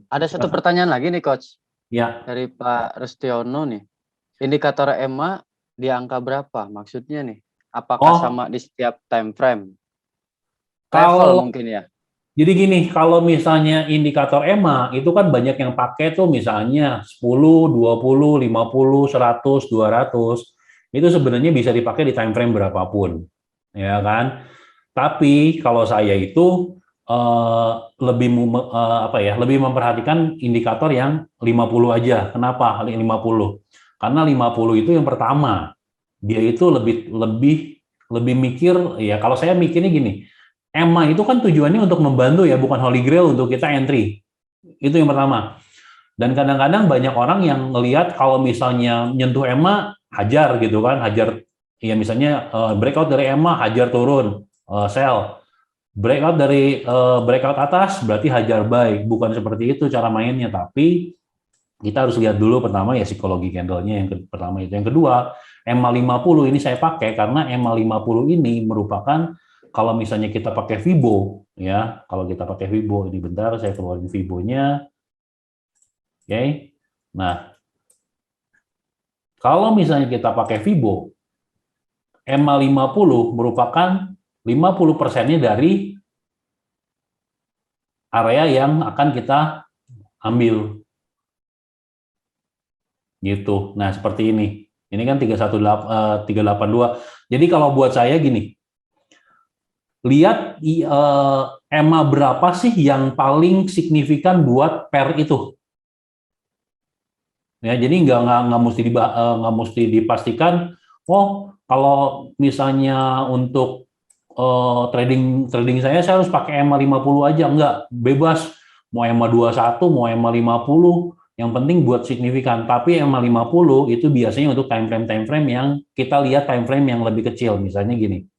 ada satu pertanyaan lagi nih Coach. Ya. Dari Pak Rustiono nih. Indikator EMA di angka berapa maksudnya nih? Apakah sama di setiap time frame? Level mungkin ya. Jadi gini, kalau misalnya indikator EMA itu kan banyak yang pakai tuh misalnya 10, 20, 50, 100, 200. Itu sebenarnya bisa dipakai di time frame berapapun. Ya kan? Tapi kalau saya itu lebih memperhatikan indikator yang 50 aja. Kenapa 50? Karena 50 itu yang pertama. Dia itu lebih mikir, ya kalau saya mikirnya gini, EMA itu kan tujuannya untuk membantu ya, bukan holy grail untuk kita entry. Itu yang pertama. Dan kadang-kadang banyak orang yang ngelihat kalau misalnya nyentuh EMA, hajar gitu kan, hajar, ya misalnya breakout dari EMA, hajar turun, sell. Breakout dari breakout atas, berarti hajar buy. Bukan seperti itu cara mainnya, tapi kita harus lihat dulu pertama ya psikologi candle-nya, yang pertama itu. Yang kedua, EMA 50 ini saya pakai karena EMA 50 ini merupakan, kalau misalnya kita pakai Fibo, ya, kalau kita pakai Fibo, ini bentar saya keluarin Fibo-nya. Oke. Nah, kalau misalnya kita pakai Fibo, EMA 50 merupakan 50%-nya dari area yang akan kita ambil. Gitu. Nah, seperti ini. Ini kan 382. Jadi kalau buat saya gini, lihat EMA berapa sih yang paling signifikan buat pair itu. Ya, jadi nggak mesti dipastikan. Oh, kalau misalnya untuk trading saya harus pakai EMA 50 aja, enggak, bebas. Mau EMA 21, mau EMA 50, yang penting buat signifikan. Tapi EMA 50 itu biasanya untuk time frame yang kita lihat time frame yang lebih kecil, misalnya gini.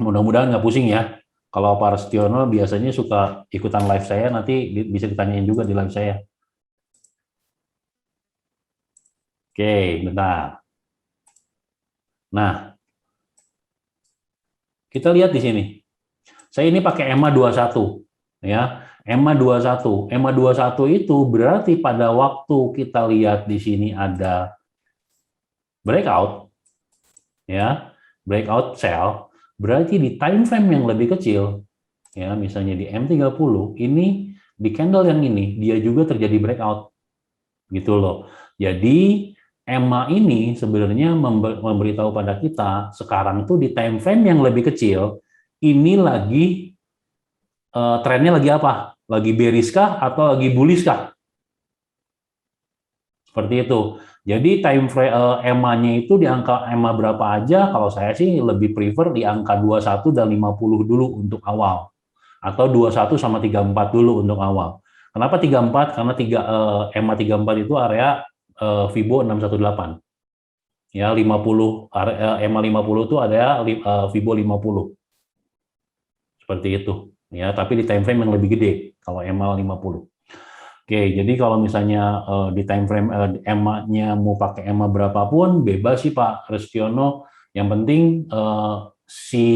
Mudah-mudahan nggak pusing ya. Kalau Pak Rustiono biasanya suka ikutan live saya, nanti bisa ditanyain juga di live saya. Oke, bentar. Nah, kita lihat di sini. Saya ini pakai EMA 21, ya. EMA 21. EMA 21 itu berarti pada waktu kita lihat di sini ada breakout, ya, breakout sell, berarti di time frame yang lebih kecil, ya, misalnya di M30, ini di candle yang ini dia juga terjadi breakout. Gitu loh. Jadi EMA ini sebenarnya memberitahu pada kita sekarang tuh di time frame yang lebih kecil ini lagi trennya lagi apa? Lagi bearish kah atau lagi bullish kah? Seperti itu. Jadi time frame EMA-nya itu di angka EMA berapa aja? Kalau saya sih lebih prefer di angka 21 dan 50 dulu untuk awal. Atau 21 sama 34 dulu untuk awal. Kenapa 34? Karena EMA 34 itu area Fibo 618. Ya, 50 EMA 50 itu area Fibo 50. Seperti itu. Ya, tapi di time frame yang lebih gede kalau EMA 50. Oke, jadi kalau misalnya di time frame EMA-nya mau pakai EMA berapapun, bebas sih Pak Restiono. Yang penting si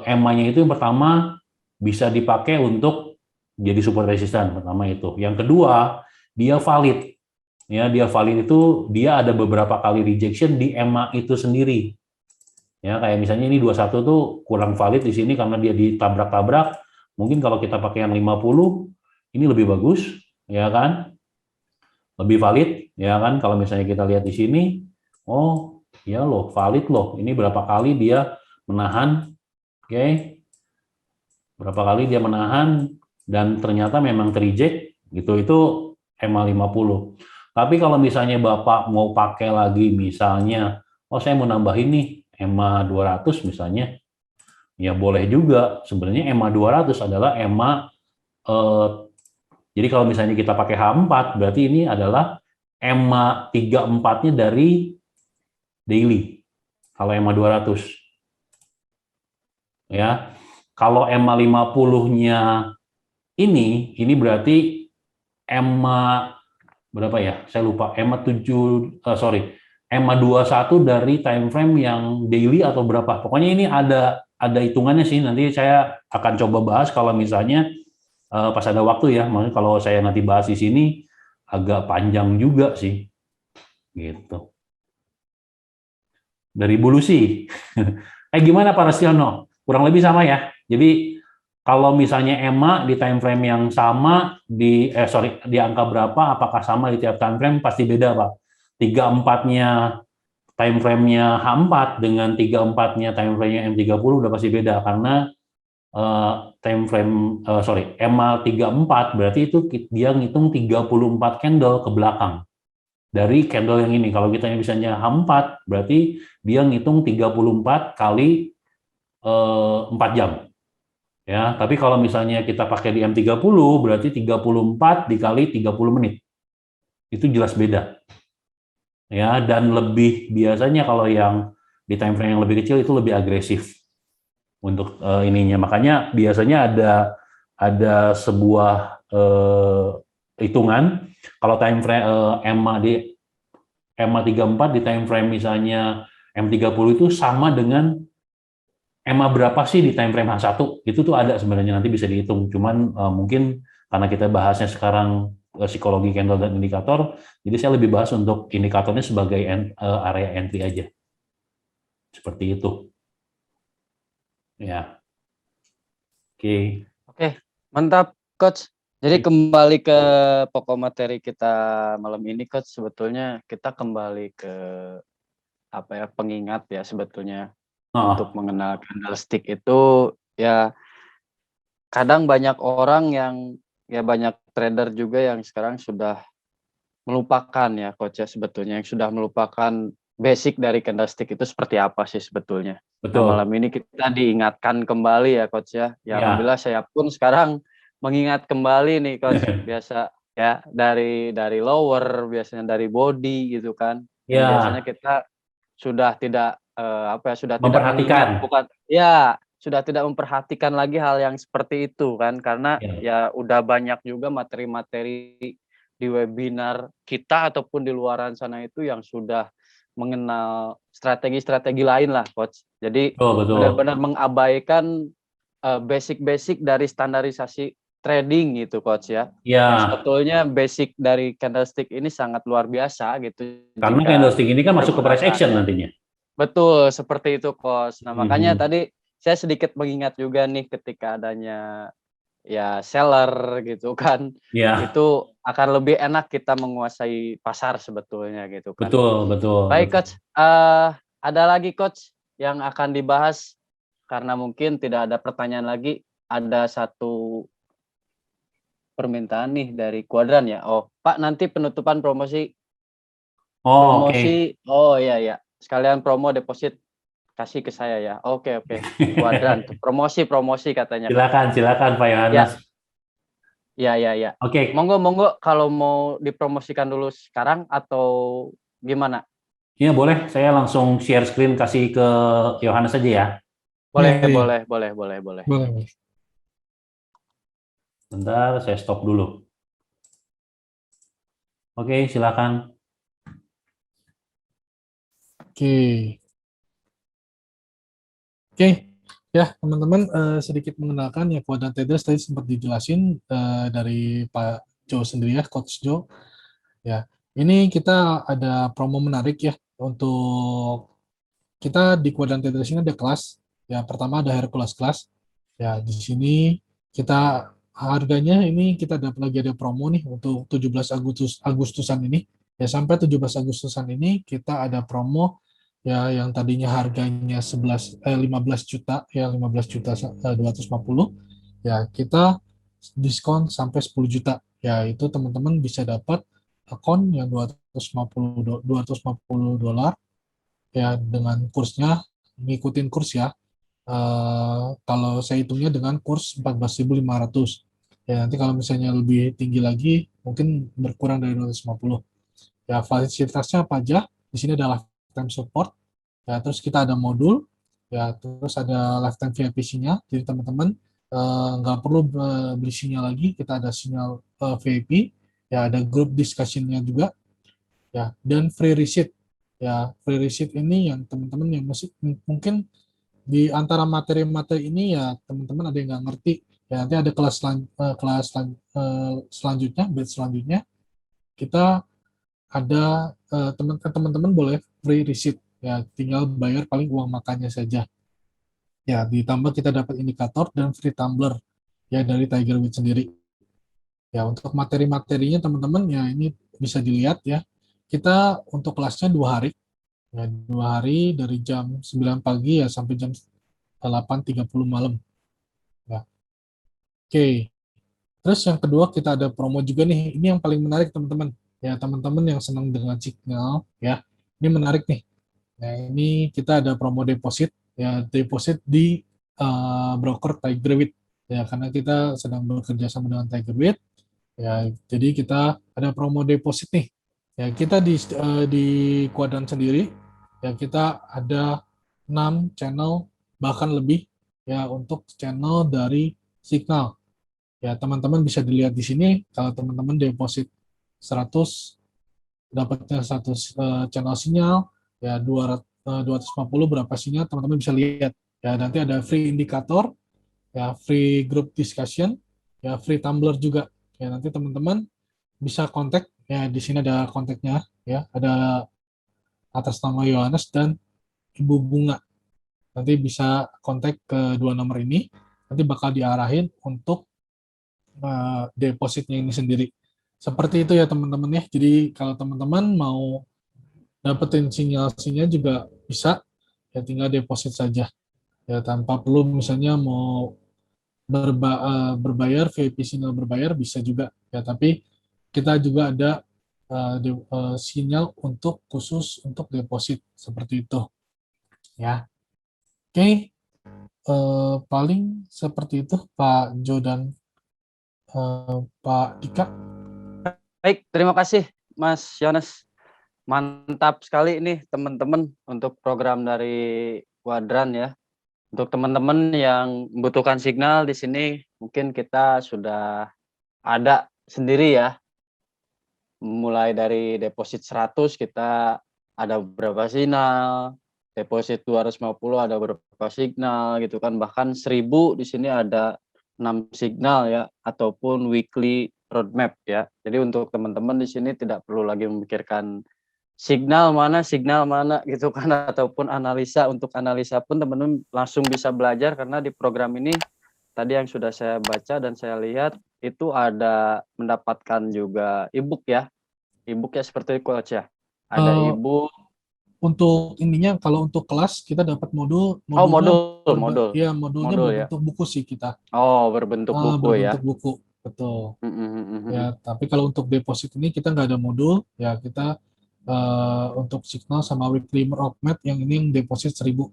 EMA-nya itu yang pertama bisa dipakai untuk jadi support resistan, pertama itu. Yang kedua, dia valid. Ya, dia valid itu dia ada beberapa kali rejection di EMA itu sendiri. Ya, kayak misalnya ini 21 tuh kurang valid di sini karena dia ditabrak-tabrak. Mungkin kalau kita pakai yang 50 ini lebih bagus, ya kan? Lebih valid, ya kan? Kalau misalnya kita lihat di sini, oh, ya loh, valid loh. Ini berapa kali dia menahan, oke? Berapa kali dia menahan dan ternyata memang terreject gitu. Itu EMA 50. Tapi kalau misalnya Bapak mau pakai lagi misalnya, oh saya mau nambahin nih EMA 200 misalnya, ya boleh juga. Sebenarnya EMA 200 adalah EMA jadi kalau misalnya kita pakai H4 berarti ini adalah EMA 34-nya dari daily. Kalau EMA 200 ya. Kalau EMA 50-nya ini berarti EMA berapa ya? Saya lupa. EMA 7 EMA 21 dari time frame yang daily atau berapa. Pokoknya ini ada hitungannya sih. Nanti saya akan coba bahas kalau misalnya pas ada waktu ya. Maksudnya kalau saya nanti bahas di sini agak panjang juga sih. Gitu. Dari Bulu sih. Gimana Pak Rastiono? Kurang lebih sama ya. Jadi kalau misalnya EMA di time frame yang sama di angka berapa, apakah sama di tiap time frame? Pasti beda Pak. 34-nya time frame-nya H4 dengan 34-nya time frame-nya M30 udah pasti beda karena time frame EMA 34 berarti itu dia ngitung 34 candle ke belakang dari candle yang ini. Kalau kita misalnya H4 berarti dia ngitung 34 kali 4 jam. Ya, tapi kalau misalnya kita pakai di M30 berarti 34 dikali 30 menit. Itu jelas beda. Ya, dan lebih biasanya kalau yang di time frame yang lebih kecil itu lebih agresif untuk ininya. Makanya biasanya ada sebuah hitungan kalau time frame EMA 34 di time frame misalnya M30 itu sama dengan EMA berapa sih di time frame H1, itu tuh ada sebenarnya nanti bisa dihitung. Cuman mungkin karena kita bahasnya sekarang psikologi candle dan indikator, jadi saya lebih bahas untuk indikatornya sebagai area entry aja. Seperti itu. Ya. Oke. Oke, mantap Coach. Jadi kembali ke pokok materi kita malam ini Coach, sebetulnya kita kembali ke pengingat ya sebetulnya. Untuk mengenal candlestick itu ya kadang banyak orang yang ya banyak trader juga yang sekarang sudah melupakan ya Coach ya sebetulnya, yang sudah melupakan basic dari candlestick itu seperti apa sih sebetulnya. Nah, Betul. malam ini kita diingatkan kembali ya Coach ya. Ya alhamdulillah saya pun sekarang mengingat kembali nih Coach. Biasa ya dari lower, biasanya dari body gitu kan. Yang biasanya kita sudah tidak sudah tidak mengingat, bukan ya, sudah tidak memperhatikan lagi hal yang seperti itu kan, karena ya udah banyak juga materi-materi di webinar kita ataupun di luaran sana itu yang sudah mengenal strategi-strategi lain lah Coach. Jadi benar-benar mengabaikan basic-basic dari standarisasi trading gitu Coach ya. Yang sebetulnya basic dari candlestick ini sangat luar biasa gitu. Karena candlestick ini kan masuk ke price action nantinya. Betul, seperti itu Coach. Nah, makanya tadi saya sedikit mengingat juga nih ketika adanya ya seller gitu kan. Itu akan lebih enak kita menguasai pasar sebetulnya gitu kan. Betul. Baik Coach, ada lagi Coach yang akan dibahas karena mungkin tidak ada pertanyaan lagi. Ada satu permintaan nih dari Kuadran ya. Oh, Pak nanti penutupan promosi. Oh iya. Sekalian promo deposit kasih ke saya ya. Oke. Kuadran promosi katanya. Silakan Pak Yohanes. Iya. Oke, Monggo kalau mau dipromosikan dulu sekarang atau gimana? ya boleh. Saya langsung share screen kasih ke Yohanes aja ya. Iya, Boleh, iya. boleh, boleh, boleh, boleh. Boleh, boleh. Bentar, saya stop dulu. Oke, silakan. Oke. Oke. Ya, teman-teman, sedikit mengenalkan ya kuadran traders tadi sempat dijelasin dari Pak Joe sendiri ya, Coach Joe. Ya, ini kita ada promo menarik ya untuk kita di kuadran traders ini ada kelas. Ya, pertama ada Hercules Class. Ya, di sini kita harganya ini kita dapat lagi ada promo nih untuk 17 Agustusan ini. Ya, sampai 17 Agustusan ini kita ada promo ya yang tadinya harganya 15 juta ya 15 juta 250 ya kita diskon sampai 10 juta. Ya, itu teman-teman bisa dapat akun yang 250 dolar ya dengan kursnya ngikutin kurs ya. Kalau saya hitungnya dengan kurs 14.500. Ya, nanti kalau misalnya lebih tinggi lagi, mungkin berkurang dari 250. Ya, fasilitasnya apa aja? Di sini ada lifetime support. Ya, terus kita ada modul. Ya, terus ada lifetime VIP-nya. Jadi teman-teman nggak perlu beli sinyal lagi. Kita ada sinyal VIP. Ya, ada group discussion-nya juga. Ya, dan free receipt. Ya, free receipt ini yang teman-teman yang masih mungkin di antara materi-materi ini ya teman-teman ada yang nggak ngerti ya nanti ada selanjutnya batch selanjutnya kita ada teman-teman boleh free receipt ya tinggal bayar paling uang makannya saja ya ditambah kita dapat indikator dan free tumbler ya dari Tiger Woods sendiri ya untuk materi-materinya teman-teman ya ini bisa dilihat ya kita untuk kelasnya 2 hari ya 2 hari dari jam 9 pagi ya sampai jam 8.30 malam. Ya. Oke. Terus yang kedua kita ada promo juga nih. Ini yang paling menarik teman-teman. Ya teman-teman yang senang dengan signal ya. Ini menarik nih. Nah, ini kita ada promo deposit ya deposit di broker TigerWit ya karena kita sedang bekerja sama dengan TigerWit ya jadi kita ada promo deposit nih ya kita di kuadran sendiri ya kita ada 6 channel bahkan lebih ya untuk channel dari Signal. Ya, teman-teman bisa dilihat di sini kalau teman-teman deposit 100 dapatnya 100 channel sinyal ya 250 berapa sinyal teman-teman bisa lihat. Ya, nanti ada free indikator, ya free group discussion, ya free tumbler juga. Ya, nanti teman-teman bisa kontak ya di sini ada kontaknya ya, ada atas nama Yohanes dan Ibu Bunga. Nanti bisa kontak ke 2 nomor ini, nanti bakal diarahin untuk depositnya ini sendiri. Seperti itu ya teman-teman ya. Jadi kalau teman-teman mau dapetin sinyal-sinyal juga bisa, ya tinggal deposit saja. Ya tanpa perlu misalnya mau berbayar, VIP sinyal berbayar bisa juga. Ya tapi kita juga ada sinyal untuk khusus untuk deposit seperti itu. Ya, oke. Paling seperti itu Pak Jo dan Pak Dika. Baik, terima kasih Mas Yones. Mantap sekali nih teman-teman untuk program dari Kuadran ya. Untuk teman-teman yang membutuhkan signal di sini mungkin kita sudah ada sendiri ya. Mulai dari deposit 100 kita ada beberapa signal, deposit 250 ada beberapa signal gitu kan. Bahkan 1000 di sini ada 6 signal ya ataupun weekly roadmap ya. Jadi untuk teman-teman di sini tidak perlu lagi memikirkan signal mana gitu kan ataupun analisa. Untuk analisa pun teman-teman langsung bisa belajar karena di program ini tadi yang sudah saya baca dan saya lihat itu ada mendapatkan juga ebook ya. Ebook ya seperti coach ya. Ada Uh, ebook. untuk ininya kalau untuk kelas kita dapat Oh, modulnya modul modulnya ya. berbentuk buku sih kita. Oh, berbentuk buku ya. Berbentuk buku, betul. Mm-mm. Ya, tapi kalau untuk deposit ini kita nggak ada modul, ya kita untuk signal sama weekly roadmap yang ini yang deposit 1.000.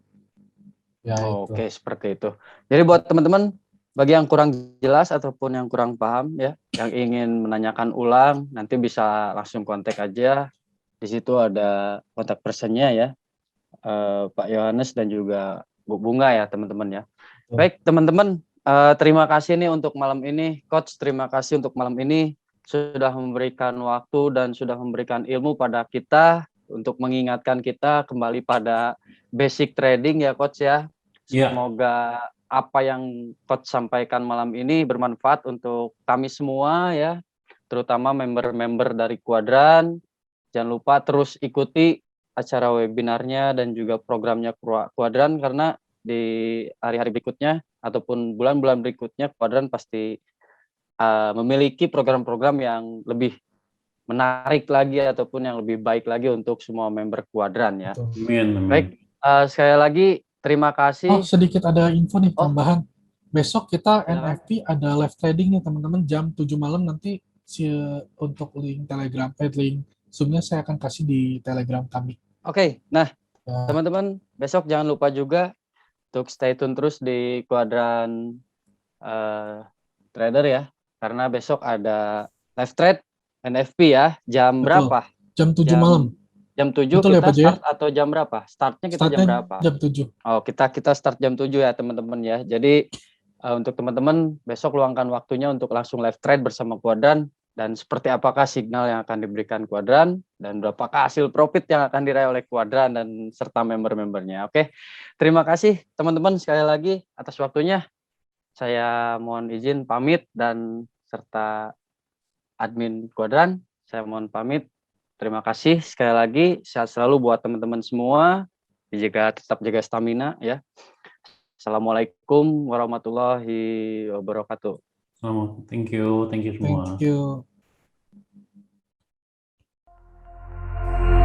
Ya itu. Oke, seperti itu. Jadi buat teman-teman Bagi yang kurang jelas ataupun yang kurang paham ya, yang ingin menanyakan ulang, nanti bisa langsung kontak aja. Di situ ada kontak personnya ya, Pak Yohanes dan juga Bu Bunga ya teman-teman ya. Betul. Baik teman-teman, terima kasih nih untuk malam ini, Coach. Terima kasih untuk malam ini sudah memberikan waktu dan sudah memberikan ilmu pada kita untuk mengingatkan kita kembali pada basic trading ya, Coach ya. Iya. Semoga apa yang Coach sampaikan malam ini bermanfaat untuk kami semua ya, terutama member-member dari Kuadran. Jangan lupa terus ikuti acara webinarnya dan juga programnya Kuadran, karena di hari-hari berikutnya ataupun bulan-bulan berikutnya Kuadran pasti memiliki program-program yang lebih menarik lagi ataupun yang lebih baik lagi untuk semua member Kuadran ya. Betul. Amin, amin. Baik, sekali lagi terima kasih. Oh, sedikit ada info nih Oh. tambahan. Besok kita Silakan. NFT ada live trading nih teman-teman jam 7 malam nanti untuk link Telegram, link Zoom-nya saya akan kasih di Telegram kami. Oke, nah Ya, teman-teman besok jangan lupa juga untuk stay tune terus di Kuadran Trader ya, karena besok ada live trade NFP ya, jam Betul. berapa? jam 7 malam. Jam 7 Betul ya, kita Pak Jaya? start atau jam berapa? Startnya kita jam Startnya berapa? jam 7. Oh, kita start jam 7 ya teman-teman ya. Jadi untuk teman-teman besok luangkan waktunya untuk langsung live trade bersama Kuadran, dan seperti apakah signal yang akan diberikan Kuadran dan berapakah hasil profit yang akan diraih oleh Kuadran dan serta member-membernya. Oke. Terima kasih teman-teman sekali lagi atas waktunya. Saya mohon izin pamit dan serta admin Kuadran, saya mohon pamit. Terima kasih sekali lagi, sehat selalu buat teman-teman semua, tetap jaga stamina ya. Assalamualaikum warahmatullahi wabarakatuh. Thank you semua. Thank you.